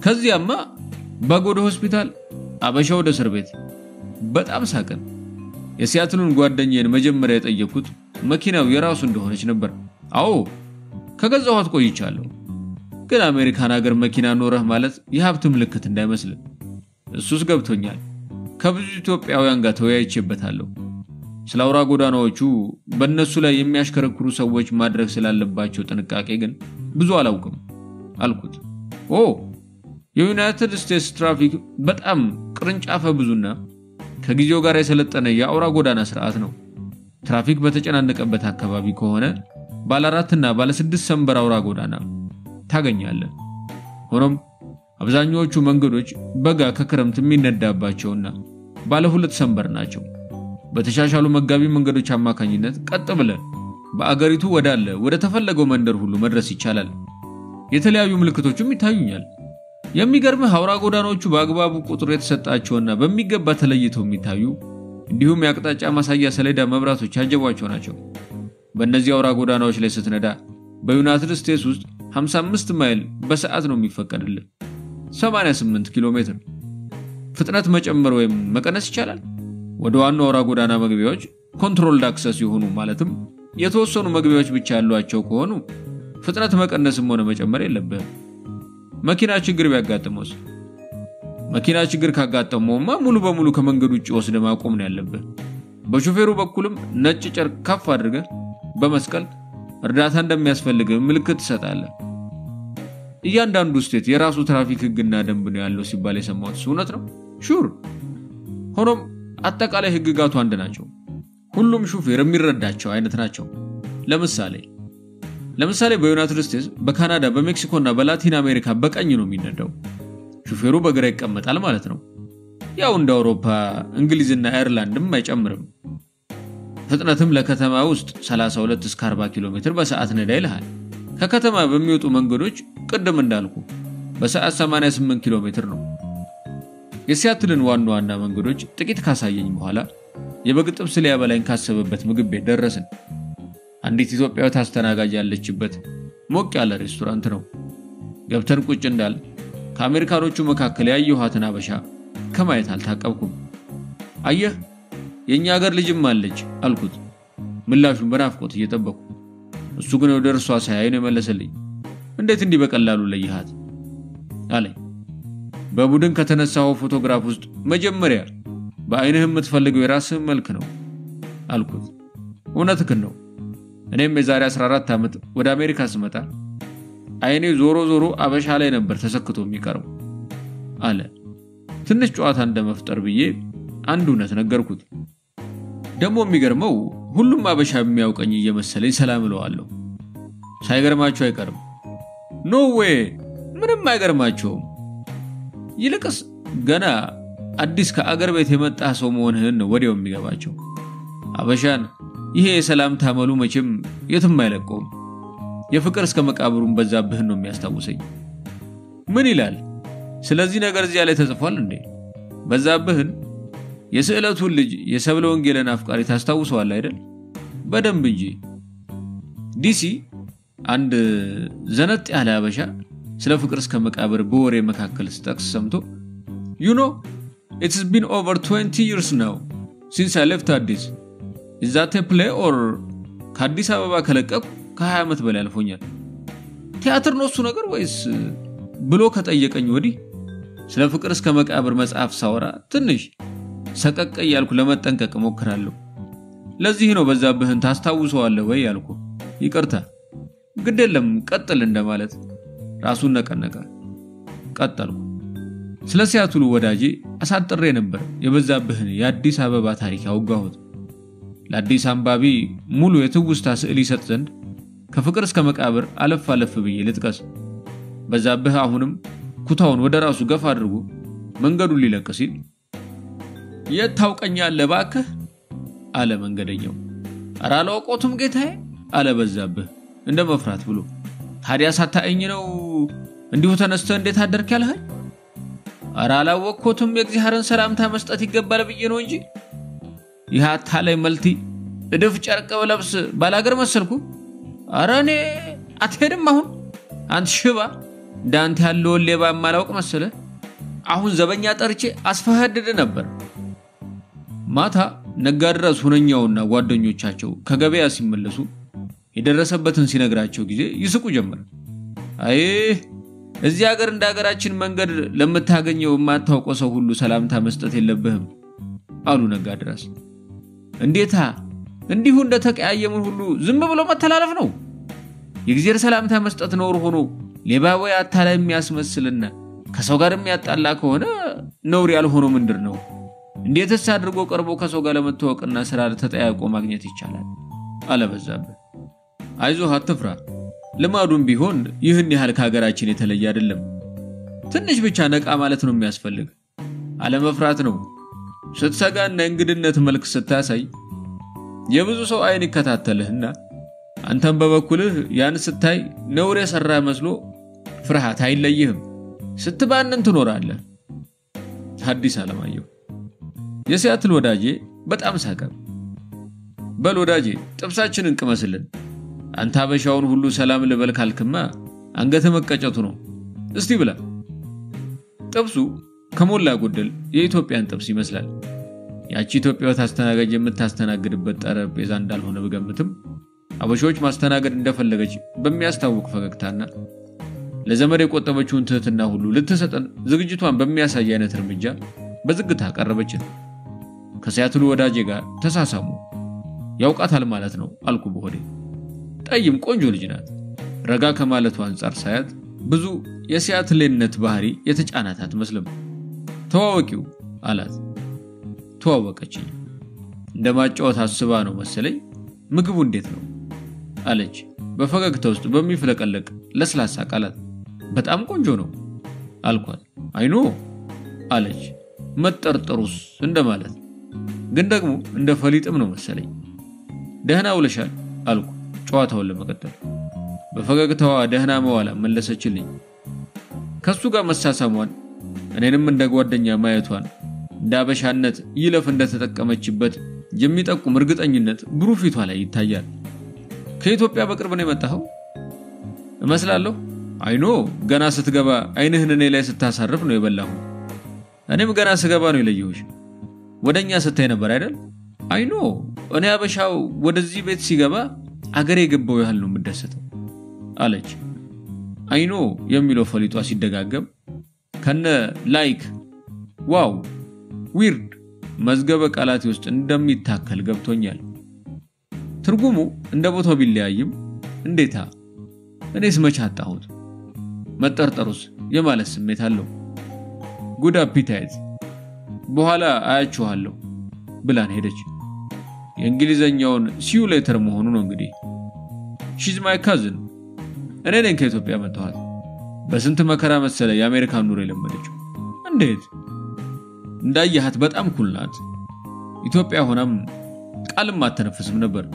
ከዚያማ በግ ወደ ሆስፒታል፣ አበሻው ወደ እስር ቤት። በጣም ሳቀን። የሲያትሉን ጓደኛዬን መጀመሪያ የጠየኩት መኪናው የራሱ እንደሆነች ነበር። አዎ ከገዛኋት ቆይቻለሁ። ግን አሜሪካን ሀገር መኪና ኖረህ ማለት የሀብት ምልክት እንዳይመስል። እሱስ ገብቶኛል። ከብዙ ኢትዮጵያውያን ጋር ተወያይቼበታለሁ። ስለ አውራ ጎዳናዎቹ በእነሱ ላይ የሚያሽከረክሩ ሰዎች ማድረግ ስላለባቸው ጥንቃቄ ግን ብዙ አላውቅም አልኩት። የዩናይትድ ስቴትስ ትራፊክ በጣም ቅርንጫፈ ብዙና ከጊዜው ጋር የሰለጠነ የአውራ ጎዳና ስርዓት ነው። ትራፊክ በተጨናነቀበት አካባቢ ከሆነ ባለ 4 እና ባለ 6 ሰንበር አውራ ጎዳና ታገኛለህ። ሆኖም አብዛኞቹ መንገዶች በጋ ከክረምት የሚነዳባቸውና ባለ 2 ሰንበር ናቸው። በተሻሻሉ መጋቢ መንገዶች አማካኝነት ቀጥ ብለን በአገሪቱ ወደ ተፈለገው መንደር ሁሉ መድረስ ይቻላል። የተለያዩ ምልክቶችም ይታዩኛል። የሚገርምህ አውራ ጎዳናዎቹ በአግባቡ ቁጥር የተሰጣቸውና በሚገባ ተለይተው የሚታዩ እንዲሁም የአቅጣጫ ማሳያ ሰሌዳ መብራቶች ያጀቧቸው ናቸው። በእነዚህ አውራ ጎዳናዎች ላይ ስትነዳ በዩናይትድ ስቴትስ ውስጥ 55 ማይል በሰዓት ነው የሚፈቀድልህ። 88 ኪሎ ሜትር። ፍጥነት መጨመር ወይም መቀነስ ይቻላል። ወደ ዋናው አውራ ጎዳና መግቢያዎች ኮንትሮልድ አክሰስ ይሆኑ ማለትም የተወሰኑ መግቢያዎች ብቻ ያሏቸው ከሆኑ ፍጥነት መቀነስም ሆነ መጨመር የለብህም። መኪና ችግር ቢያጋጥመውስ? መኪና ችግር ካጋጠመውማ ሙሉ በሙሉ ከመንገዱ ውጭ ወስደ ማቆም ነው ያለብህ። በሹፌሩ በኩልም ነጭ ጨርቅ ከፍ አድርገህ በመስቀል እርዳታ እንደሚያስፈልግ ምልክት ትሰጣለህ። እያንዳንዱ ስቴት የራሱ ትራፊክ ህግና ደንብ ነው ያለው ሲባል የሰማሁት እውነት ነው? ሹር። ሆኖም አጠቃላይ ህግጋቱ አንድ ናቸው። ሁሉም ሹፌር የሚረዳቸው አይነት ናቸው። ለምሳሌ በዩናይትድ ስቴትስ፣ በካናዳ፣ በሜክሲኮና በላቲን አሜሪካ በቀኝ ነው የሚነዳው። ሹፌሩ በግራ ይቀመጣል ማለት ነው። ያው እንደ አውሮፓ፣ እንግሊዝና አየርላንድም አይጨምርም። ፍጥነትም ለከተማ ውስጥ 32 እስከ 40 ኪሎ ሜትር በሰዓት ነዳ ይልሃል። ከከተማ በሚወጡ መንገዶች ቅድም እንዳልኩ በሰዓት 88 ኪሎ ሜትር ነው። የሲያትልን ዋና መንገዶች ጥቂት ካሳየኝ በኋላ የበግ ጥብስ ሊያበላኝ ካሰበበት ምግብ ቤት ደረስን። አንዲት ኢትዮጵያዊት አስተናጋጅ ያለችበት ሞቅ ያለ ሬስቶራንት ነው። ገብተን ቁጭ እንዳል ከአሜሪካኖቹ መካከል ያየኋትን አበሻ ከማየት አልታቀብኩም። አየህ የኛ ሀገር ልጅም አለች አልኩት፣ ምላሹን በናፍቆት እየጠበቅኩ። እሱ ግን ወደ እርሷ ሳያይ ነው የመለሰልኝ። እንዴት እንዲህ በቀላሉ ለይሃት አለኝ። በቡድን ከተነሳው ፎቶግራፍ ውስጥ መጀመሪያ በአይንህ የምትፈልገው የራስህን መልክ ነው አልኩት። እውነትህን ነው። እኔም የዛሬ 14 ዓመት ወደ አሜሪካ ስመጣ አይኔ ዞሮ ዞሮ አበሻ ላይ ነበር ተሰክቶ የሚቀረው አለ። ትንሽ ጨዋታ እንደመፍጠር ብዬ አንድ እውነት ነገርኩት። ደግሞ የሚገርመው ሁሉም አበሻ የሚያውቀኝ እየመሰለኝ ሰላም እለዋለሁ። ሳይገርማቸው አይቀርም። ኖ ዌይ ምንም አይገርማቸውም። ይልቅስ ገና አዲስ ከአገር ቤት የመጣ ሰው መሆንህን ወዲያው የሚገባቸው። አበሻን ይሄ የሰላምታ መሉ መቼም የትም አይለቀውም። የፍቅር እስከ መቃብሩን በዛብህን ነው የሚያስታውሰኝ። ምን ይላል? ስለዚህ ነገር እዚያ ላይ ተጽፏል እንዴ? በዛብህን የስዕለቱን ልጅ የሰብለ ወንጌልን አፍቃሪ ታስታውሰዋል አይደል? በደንብ እንጂ። ዲሲ አንድ ዘነጥ ያለ አበሻ ስለ ፍቅር እስከ መቃብር በወሬ መካከል ስጠቅስ ሰምቶ you know it's been over 20 years now since I left Addis. Is that a play or ከአዲስ አበባ ከለቀቁ ከ20 ዓመት በላይ አልፎኛል። ቲያትር ነው እሱ ነገር ወይስ ብሎ ከጠየቀኝ ወዲህ ስለ ፍቅር እስከ መቃብር መጽሐፍ ሳወራ ትንሽ ሰቀቀ ያልኩ ለመጠንቀቅ ሞክራለሁ። ለዚህ ነው በዛብህን ታስታውሰዋለህ ወይ ያልኩ። ይቅርታ ግዴለም ቀጥል እንደማለት ራሱን ነቀነቀ። ቀጠልኩ። ስለ ሲያትሉ ወዳጄ አሳጥሬ ነበር የበዛብህን የአዲስ አበባ ታሪክ አውጋሁት። ለአዲስ አንባቢ ሙሉ የትውስታ ስዕል ይሰጥ ዘንድ ከፍቅር እስከ መቃብር አለፍ ብዬ ልጥቀስ። በዛብህ አሁንም ኩታውን ወደ ራሱ ገፋ አድርጎ መንገዱን ሊለቅ ሲል የት ታውቀኛለህ እባክህ አለ መንገደኛው። ኧረ አላውቀውም ጌታዬ አለ በዛብህ እንደ መፍራት ብሎ። ታዲያ ሳታየኝ ነው እንዲሁ ተነስተህ እንዴት አደርክ ያልኸኝ? ኧረ አላወቅኩትም የእግዚአብሔርን ሰላምታ መስጠት ይገባል ብዬ ነው እንጂ። ይህ አታላይ መልቲ እድፍ ጨርቅ በለብስ ባላገር መሰልኩ? ኧረ እኔ አትሄድም አሁን አንተ ሽባ እንዳንተ ያለው ሌባ ማላውቅ መሰለ። አሁን ዘበኛ ጠርቼ አስፈህድድ ነበር። ማታ ነጋድራስ ሁነኛውና ጓደኞቻቸው ከገበያ ሲመለሱ የደረሰበትን ሲነግራቸው ጊዜ ይስቁ ጀመር። አይ እዚህ ሀገር እንዳገራችን መንገድ ለምታገኘው የማታውቀው ሰው ሁሉ ሰላምታ መስጠት የለብህም አሉ ነጋድራስ። እንዴታ እንዲሁ እንደተቀያየሙን ሁሉ ዝም ብሎ መተላለፍ ነው? የእግዚአብሔር ሰላምታ መስጠት ነው ሆኖ ሌባ ወይ አታላይ የሚያስመስልና ከሰው ጋር የሚያጣላ ከሆነ ነውር ያልሆነው ምንድነው? እንዴትስ አድርጎ ቀርቦ ከሰው ጋር ለመተዋወቅና ስራ ተጠያይቆ ማግኘት ይቻላል? አለ በዛብህ። አይዞህ አትፍራ። ልማዱም ቢሆን ይህን ያህል ከሀገራችን የተለየ አይደለም። ትንሽ ብቻ ነቃ ማለት ነው የሚያስፈልግ። አለመፍራት ነው። ስትሰጋና እንግድነት መልክ ስታሳይ የብዙ ሰው አይን ይከታተልህና አንተም በበኩልህ ያን ስታይ ነውር የሰራ መስሎ ፍርሃት አይለይህም። ስትባንን ትኖራለህ። ሐዲስ ዓለማየሁ። የሲያትል ወዳጄ በጣም ሳቀ። በል ወዳጄ ጥብሳችንን ቅመስልን። አንተ አበሻውን ሁሉ ሰላም ልበል ካልክማ አንገተ መቀጨቱ ነው። እስቲ ብላ። ጥብሱ ከሞላ ጎደል የኢትዮጵያን ጥብስ ይመስላል። ያቺ ኢትዮጵያው ታስተናጋጅ የምታስተናግድበት ጠረጴዛ እንዳልሆነ በገምትም አበሾች ማስተናገድ እንደፈለገች በሚያስታውቅ ፈገግታና ለዘመድ የቆጠበችውን ትህትና ሁሉ ልትሰጠን ዝግጅቷን በሚያሳይ አይነት እርምጃ በዝግታ ቀረበችን። ከሲያትሉ ወዳጄ ጋር ተሳሳሙ። ያውቃታል ማለት ነው አልኩ በሆዴ። ጠይም ቆንጆ ልጅ ናት። ረጋ ከማለቱ አንፃር ሳያት ብዙ የሲያትልነት ባህሪ የተጫናት አትመስልም። ተዋወቂው አላት። ተዋወቀችኝ። እንደማጫወት አስባ ነው መሰለኝ። ምግቡ እንዴት ነው አለች በፈገግታ ውስጥ በሚፍለቀለቅ ለስላሳ ቃላት። በጣም ቆንጆ ነው አልኳት። አይኖ አለች መጠርጠሩስ እንደማለት ግን ደግሞ እንደ ፈሊጥም ነው መሰለኝ። ደህና ውለሻል አልኩ ጨዋታውን ለመቀጠል። በፈገግታዋ ደህና መዋላ መለሰችልኝ። ከሱ ጋር መሳሳሟን እኔንም እንደ ጓደኛ ማየቷን እንዳበሻነት ይለፍ እንደተጠቀመችበት የሚጠቁም እርግጠኝነት ብሩህ ፊቷ ላይ ይታያል። ከኢትዮጵያ በቅርብ ነው የመጣኸው እመስላለሁ? አይኖ ገና ስትገባ አይንህን እኔ ላይ ስታሳርፍ ነው የበላሁ። እኔም ገና ስገባ ነው የለየሁሽ። ወደኛ ስታይ ነበር አይደል? አይኖ እኔ አበሻው ወደዚህ ቤት ሲገባ አገሬ የገባው ያህል ነው የምደሰተው አለች። አይኖ የሚለው ፈሊጧ ሲደጋገም ከነ ላይክ ዋው ዊርድ መዝገበ ቃላት ውስጥ እንደሚታከል ገብቶኛል። ትርጉሙ እንደ ቦታው ቢለያይም እንዴታ እኔስ መች አጣሁት መጠርጠሩስ የማለት ስሜት አለው። ጉድ አፒታይት በኋላ አያችኋለሁ ብላን ሄደች። የእንግሊዘኛውን ሲዩ ሌተር መሆኑ ነው እንግዲህ። ሺዝ ማይ ካዝን እኔ ነኝ ከኢትዮጵያ መጣሁት። በስንት መከራ መሰለ የአሜሪካን ኑሮ የለመደችው። እንዴት እንዳያሃት በጣም ኩል ናት። ኢትዮጵያ ሆናም ቃልም አትነፍስም ነበር።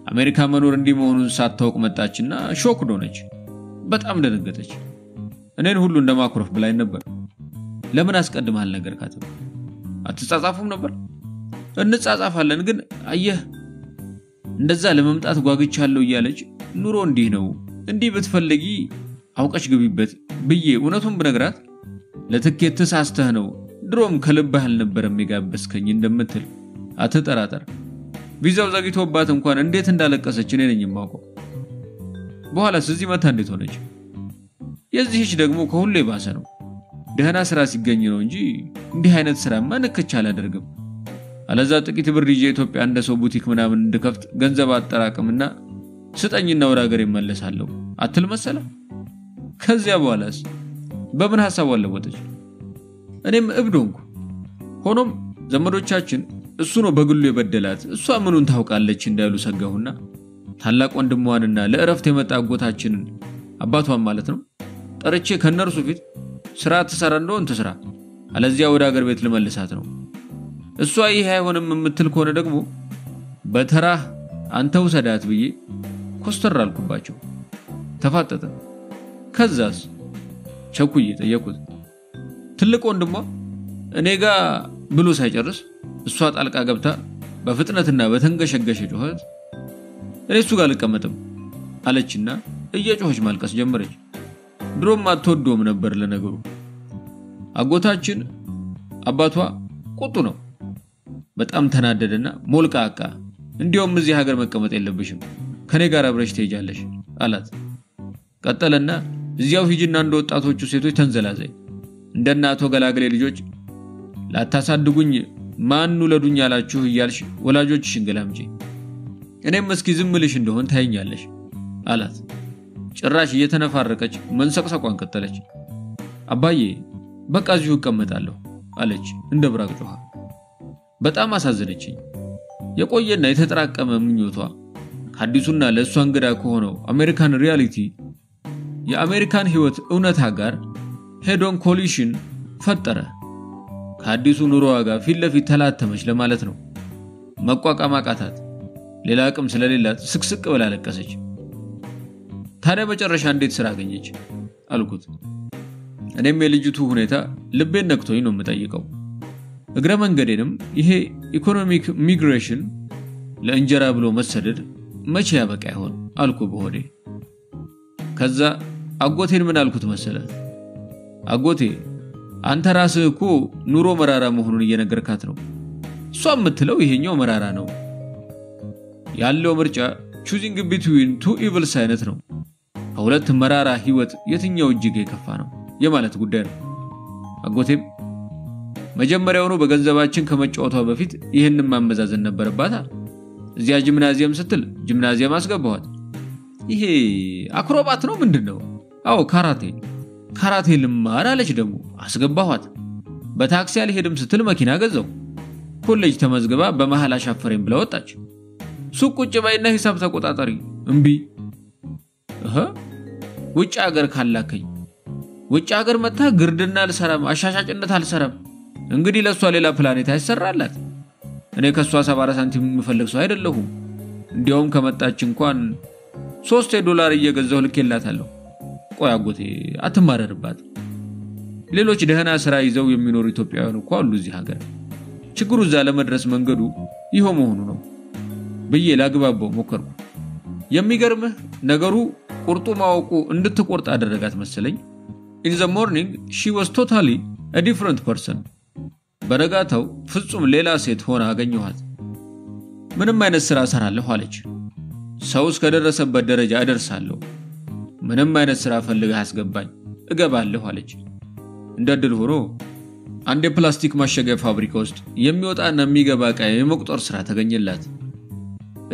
አሜሪካ መኖር እንዲህ መሆኑን ሳታውቅ መጣችና ሾክ ሆነች። በጣም ደነገጠች። እኔን ሁሉ እንደማኩረፍ ብላኝ ነበር። ለምን አስቀድመህ አልነገርካትም? አትጻጻፉም ነበር? እንጻጻፋለን ግን አየህ እንደዛ ለመምጣት ጓግቻለሁ እያለች ኑሮ እንዲህ ነው እንዲህ ብትፈልጊ አውቀሽ ግቢበት ብዬ እውነቱን ብነግራት ለትኬት ተሳስተህ ነው ድሮም ከልብህ አልነበረም የጋበስከኝ እንደምትል አትጠራጠር። ቪዛው ዘግይቶባት እንኳን እንዴት እንዳለቀሰች እኔ ነኝ የማውቀው። በኋላስ እዚህ መታ እንዴት ሆነች? የዚህች ደግሞ ከሁሉ የባሰ ነው። ደህና ስራ ሲገኝ ነው እንጂ እንዲህ አይነት ስራማ ንክቻ አላደርግም። አለዛ ጥቂት ብር ይዤ ኢትዮጵያ እንደ ሰው ቡቲክ ምናምን እንድከፍት ገንዘብ አጠራቅምና ስጠኝና ወደ ሀገር እመለሳለሁ አትል መሰለ። ከዚያ በኋላስ በምን ሐሳብ አለወጠች? እኔም እብድ ሆንኩ። ሆኖም ዘመዶቻችን እሱ ነው በግሉ የበደላት እሷ ምኑን ታውቃለች እንዳሉ ሰጋሁና ታላቅ ወንድሟንና ለእረፍት የመጣ አጎታችንን አባቷን ማለት ነው ጠርቼ ከነርሱ ፊት ስራ ተሰራ እንደሆነ ተስራ አለዚያ ወደ ሀገር ቤት ልመልሳት ነው። እሷ ይሄ አይሆንም የምትል ከሆነ ደግሞ በተራ አንተው ሰዳት ብዬ ኮስተር አልኩባቸው። ተፋጠጠ። ከዛስ ቸኩዬ ጠየቁት። ትልቅ ወንድሟ እኔ ጋር ብሎ ሳይጨርስ እሷ ጣልቃ ገብታ በፍጥነትና በተንገሸገሸ ጩኸት እኔ እሱ ጋር ልቀመጥም አለችና እየጮኸች ማልቀስ ጀመረች። ድሮም አትወደውም ነበር ለነገሩ። አጎታችን አባቷ ቁጡ ነው። በጣም ተናደደና ሞልቃቃ እንዲያውም እዚህ ሀገር መቀመጥ የለብሽም ከኔ ጋር አብረሽ ትሄጃለሽ አላት። ቀጠለና እዚያው ሂጂና እንደ ወጣቶቹ ሴቶች ተንዘላዘይ እንደ እናቶ ገላግሌ ልጆች ላታሳድጉኝ ማን ወለዱኝ ያላችሁ እያልሽ ወላጆችሽን ገላምጪ እኔም እስኪ ዝም ልሽ እንደሆን ታይኛለሽ አላት። ጭራሽ እየተነፋረቀች መንሰቅሰቋን ቀጠለች። አባዬ በቃ እዚሁ እቀመጣለሁ አለች እንደ ብራቅ ጮኻ። በጣም አሳዘነችኝ። የቆየና የተጠራቀመ ምኞቷ ከአዲሱና ለእሷ እንግዳ ከሆነው አሜሪካን ሪያሊቲ የአሜሪካን ህይወት እውነታ ጋር ሄዶን ኮሊሽን ፈጠረ። ከአዲሱ ኑሮዋ ጋር ፊት ለፊት ተላተመች ለማለት ነው። መቋቋም አቃታት። ሌላ አቅም ስለሌላት ስቅስቅ ብላ ለቀሰች። ታዲያ መጨረሻ እንዴት ስራ አገኘች አልኩት። እኔም የልጅቱ ሁኔታ ልቤን ነክቶኝ ነው የምጠይቀው። እግረ መንገዴንም ይሄ ኢኮኖሚክ ሚግሬሽን ለእንጀራ ብሎ መሰደድ መቼ ያበቃ ይሆን አልኩ በሆዴ። ከዛ አጎቴን ምን አልኩት መሰለ? አጎቴ አንተ ራስህ እኮ ኑሮ መራራ መሆኑን እየነገርካት ነው። እሷ የምትለው ይሄኛው መራራ ነው። ያለው ምርጫ choosing between two evils አይነት ነው። ከሁለት መራራ ህይወት የትኛው እጅግ የከፋ ነው የማለት ጉዳይ ነው። አጎቴም መጀመሪያውኑ በገንዘባችን ከመጫወቷ በፊት ይሄንን ማመዛዘን ነበርባታ። እዚያ ጂምናዚየም ስትል ጂምናዚየም አስገባኋት። ይሄ አክሮባት ነው ምንድነው? አዎ ካራቴ ልማር አለች ደግሞ አስገባኋት። በታክሲ አልሄድም ስትል መኪና ገዛው። ኮሌጅ ተመዝግባ በመሃል አሻፈረኝ ብላ ወጣች። ሱቅ ቁጭ ባይና ሂሳብ ተቆጣጣሪ እምቢ። ውጭ ሀገር ካላከኝ ውጭ ሀገር መታ ግርድና አልሰራም አሻሻጭነት አልሰራም። እንግዲህ ለሷ ሌላ ፕላኔት አይሰራላት። እኔ ከሷ 70 ሳንቲም የምፈልግ ሰው አይደለሁም። እንዲያውም ከመጣች እንኳን $3 እየገዛው ልኬላታለሁ። ቆይ አጎቴ አትማረርባት። ሌሎች ደህና ስራ ይዘው የሚኖሩ ኢትዮጵያውያን እኮ አሉ እዚህ ሀገር። ችግሩ እዛ ለመድረስ መንገዱ ይሄው መሆኑ ነው ብዬ ላግባባው ሞከርኩ። የሚገርምህ ነገሩ ቁርጡ ማወቁ እንድትቆርጥ አደረጋት መሰለኝ። In the morning she was totally a different person. በረጋታው ፍጹም ሌላ ሴት ሆና አገኘኋት። ምንም አይነት ስራ ሰራለሁ አለች። ሰው እስከደረሰበት ደረጃ አደርሳለሁ። ምንም አይነት ስራ ፈልገህ አስገባኝ እገባለሁ አለች። እንደድል ሆኖ አንድ የፕላስቲክ ማሸጊያ ፋብሪካ ውስጥ የሚወጣና የሚገባ ዕቃ የመቁጠር ስራ ተገኘላት።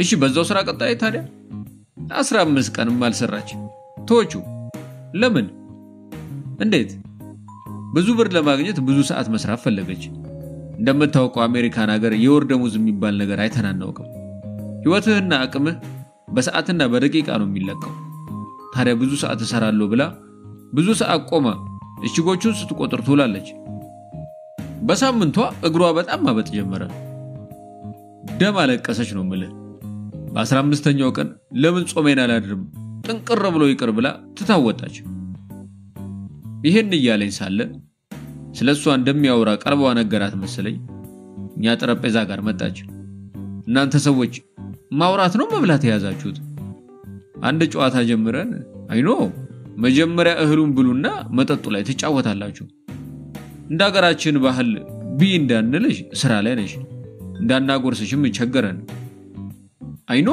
እሺ በዛው ስራ ቀጣይ ታዲያ 15 ቀንም አልሰራች ተወቹ ለምን እንዴት ብዙ ብር ለማግኘት ብዙ ሰዓት መስራት ፈለገች እንደምታውቀው አሜሪካን ሀገር የወር ደሞዝ የሚባል ነገር አይተናናውቅም ህይወትህና አቅምህ በሰዓትና በደቂቃ ነው የሚለካው ታዲያ ብዙ ሰዓት እሰራለሁ ብላ ብዙ ሰዓት ቆማ እሽጎቹን ስትቆጥር ትውላለች በሳምንቷ እግሯ በጣም ማበጥ ጀመረ ደም አለቀሰች ነው ማለት በ15ኛው ቀን ለምን ጾሜን አላድርም ጥንቅር ብሎ ይቅር ብላ ትታወጣች ይሄን ይያለኝ ሳለ ስለሷ እንደሚያወራ ቀርበዋ ነገራት መሰለኝ እኛ ጠረጴዛ ጋር መጣች እናንተ ሰዎች ማውራት ነው መብላት ያዛችሁት አንድ ጨዋታ ጀምረን አይኖ መጀመሪያ እህሉን ብሉና መጠጡ ላይ ተጫወታላችሁ እንዳገራችን ባህል ቢ እንዳንልሽ ስራ ላይ ነሽ እንዳናጎርስሽም ይቸገረን አይኖ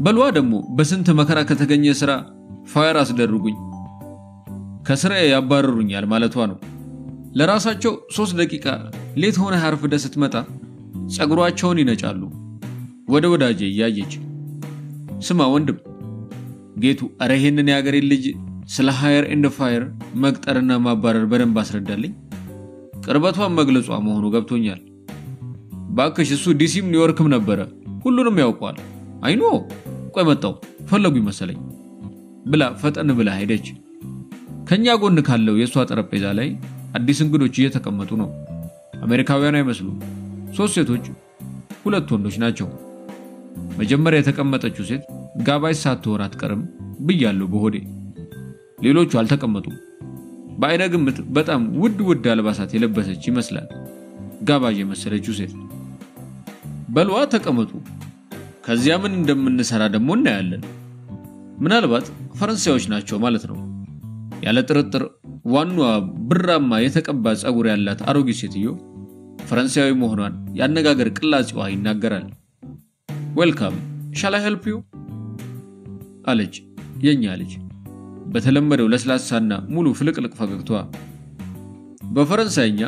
በልዋ ደግሞ በስንት መከራ ከተገኘ ስራ ፋየር አስደርጉኝ ከስራ ያባረሩኛል ማለቷ ነው ለራሳቸው 3 ደቂቃ ሌት ሆነ ሐርፍ ደስትመጣ ጸጉሯቸውን ይነጫሉ ወደ ወዳጄ ያየች ስማ ወንድም ጌቱ አረሄንን ያገሬ ልጅ ስለ ሃየር ኤንድ ፋየር መቅጠርና ማባረር በደንብ አስረዳልኝ ቅርበቷን መግለጿ መሆኑ ገብቶኛል ባክሽ እሱ ዲሲም ኒውዮርክም ነበረ ሁሉንም ያውቋል አይኖ ቆይ መጣው ፈለጉ ይመስለኝ ብላ ፈጠን ብላ ሄደች ከኛ ጎን ካለው የሷ ጠረጴዛ ላይ አዲስ እንግዶች እየተቀመጡ ነው አሜሪካውያን አይመስሉ 3 ሴቶች 2 ወንዶች ናቸው መጀመሪያ የተቀመጠችው ሴት ጋባይ ሳትሆን አትቀርም ብያለሁ በሆዴ ሌሎቹ አልተቀመጡም በአይነ ግምት በጣም ውድ አልባሳት የለበሰች ይመስላል ጋባይ የመሰለችው ሴት በልዋ ተቀመጡ ከዚያ ምን እንደምንሰራ ደግሞ እናያለን ምናልባት ፈረንሳዮች ናቸው ማለት ነው ያለ ጥርጥር ዋናዋ ብራማ የተቀባ ጸጉር ያላት አሮጊት ሴትዮ ፈረንሳዊ መሆኗን ያነጋገር ቅላጼዋ ይናገራል ዌልካም shall I help you አለች የኛ ልጅ በተለመደው ለስላሳና ሙሉ ፍልቅልቅ ፈገግታዋ በፈረንሳይኛ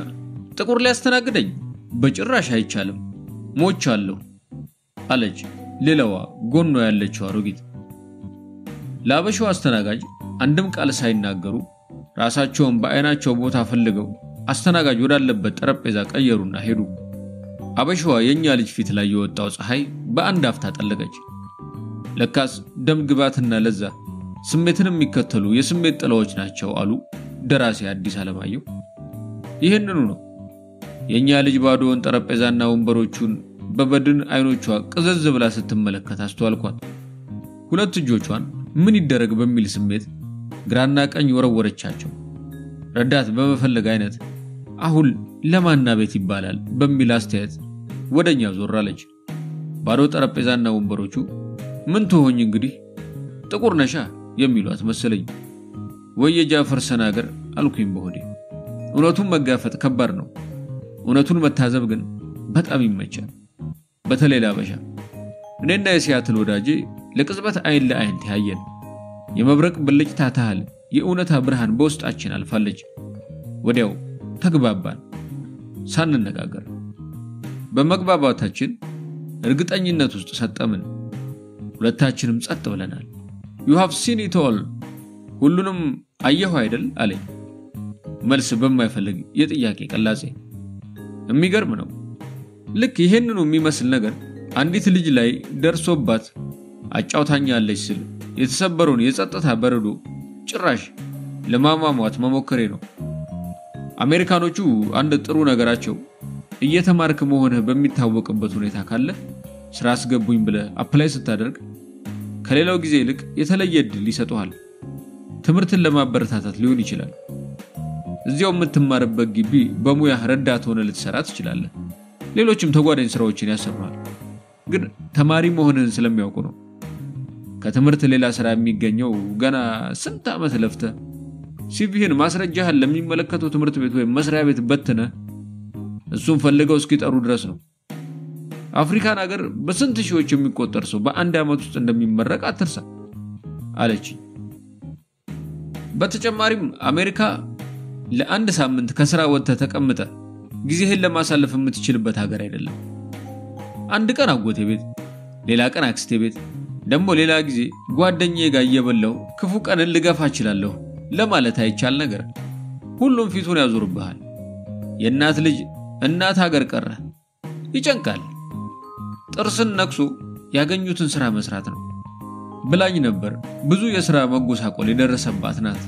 ጥቁር ሊያስተናግደኝ በጭራሽ አይቻልም ሞቻለሁ አለች ሌላዋ ጎኗ ያለችው አሮጊት ላበሻው አስተናጋጅ አንድም ቃል ሳይናገሩ ራሳቸውን በአይናቸው ቦታ ፈልገው አስተናጋጅ ወዳለበት ጠረጴዛ ቀየሩና ሄዱ አበሻዋ የኛ ልጅ ፊት ላይ የወጣው ፀሐይ በአንድ አፍታ ጠለቀች ለካስ ደም ግባትና ለዛ ስሜትንም የሚከተሉ የስሜት ጥላዎች ናቸው አሉ ደራሲ አዲስ አለማየሁ ይሄንኑ ነው የኛ ልጅ ባዶውን ጠረጴዛና ወንበሮቹን በበድን አይኖቿ ቅዘዝ ብላ ስትመለከት አስተዋልኳት ሁለት እጆቿን ምን ይደረግ በሚል ስሜት ግራና ቀኝ ወረወረቻቸው ረዳት በመፈለግ አይነት አሁን ለማና ቤት ይባላል በሚል አስተያየት ወደኛ ዞራለች ባዶ ጠረጴዛና ወንበሮቹ ምን ተሆኝ እንግዲህ ጥቁር ነሻ የሚሏት መሰለኝ ወይ የጃፈር ሰናገር አልኩኝ በሆዴ እውነቱን መጋፈጥ ከባድ ነው እውነቱን መታዘብ ግን በጣም ይመቻል በተለይ ላበሻ እኔና የሲያትል ወዳጄ ለቅጽበት አይን ለአይን ተያየን የመብረቅ ብልጭታ ታህል የእውነታ ብርሃን በውስጣችን አልፋለች ወዲያው ተግባባን ሳንነጋገር በመግባባታችን እርግጠኝነት ውስጥ ሰጠምን ሁለታችንም ጸጥ ብለናል you have seen it all ሁሉንም አየሁ አይደል አለኝ መልስ በማይፈልግ የጥያቄ ቀላጼ የሚገርም ነው ልክ ይሄንኑ የሚመስል ነገር አንዲት ልጅ ላይ ደርሶባት አጫውታኛለች ስል የተሰበረውን የጸጥታ በረዶ ጭራሽ ለማማሟት መሞከሬ ነው አሜሪካኖቹ አንድ ጥሩ ነገራቸው እየተማርክ መሆንህ በሚታወቅበት ሁኔታ ካለ ስራ አስገቡኝ ብለ አፕላይ ስታደርግ ከሌላው ጊዜ ይልቅ የተለየ እድል ይሰጡሃል ትምህርትን ለማበረታታት ሊሆን ይችላል እዚያው የምትማርበት ግቢ በሙያ ረዳት ሆነ ልትሰራ ትችላለህ ሌሎችም ተጓዳኝ ስራዎችን ያሰሩሃል ግን ተማሪ መሆንህን ስለሚያውቁ ነው ከትምህርት ሌላ ስራ የሚገኘው ገና ስንት ዓመት ለፍተ ሲቪህን ማስረጃህን ለሚመለከተው ትምህርት ቤት ወይ መስሪያ ቤት በትነ እሱን ፈልገው እስኪጠሩ ድረስ ነው አፍሪካን ሀገር በስንት ሺዎች የሚቆጠር ሰው በአንድ ዓመት ውስጥ እንደሚመረቅ አትርሳ አለች በተጨማሪም አሜሪካ ለአንድ ሳምንት ከስራ ወጥተ ተቀምጠ ጊዜህን ለማሳለፍ የምትችልበት ሀገር አይደለም አንድ ቀን አጎቴ ቤት ሌላ ቀን አክስቴ ቤት፣ ደግሞ ሌላ ጊዜ ጓደኛዬ ጋር እየበላው ክፉ ቀንን ልገፋ እችላለሁ ለማለት አይቻል ነገር ሁሉም ፊቱን ያዞርብሃል። የእናት ልጅ እናት ሀገር ቀረ። ይጨንቃል። ጥርስን ነክሶ ያገኙትን ስራ መስራት ነው ብላኝ ነበር። ብዙ የሥራ መጎሳቆል የደረሰባት ናት።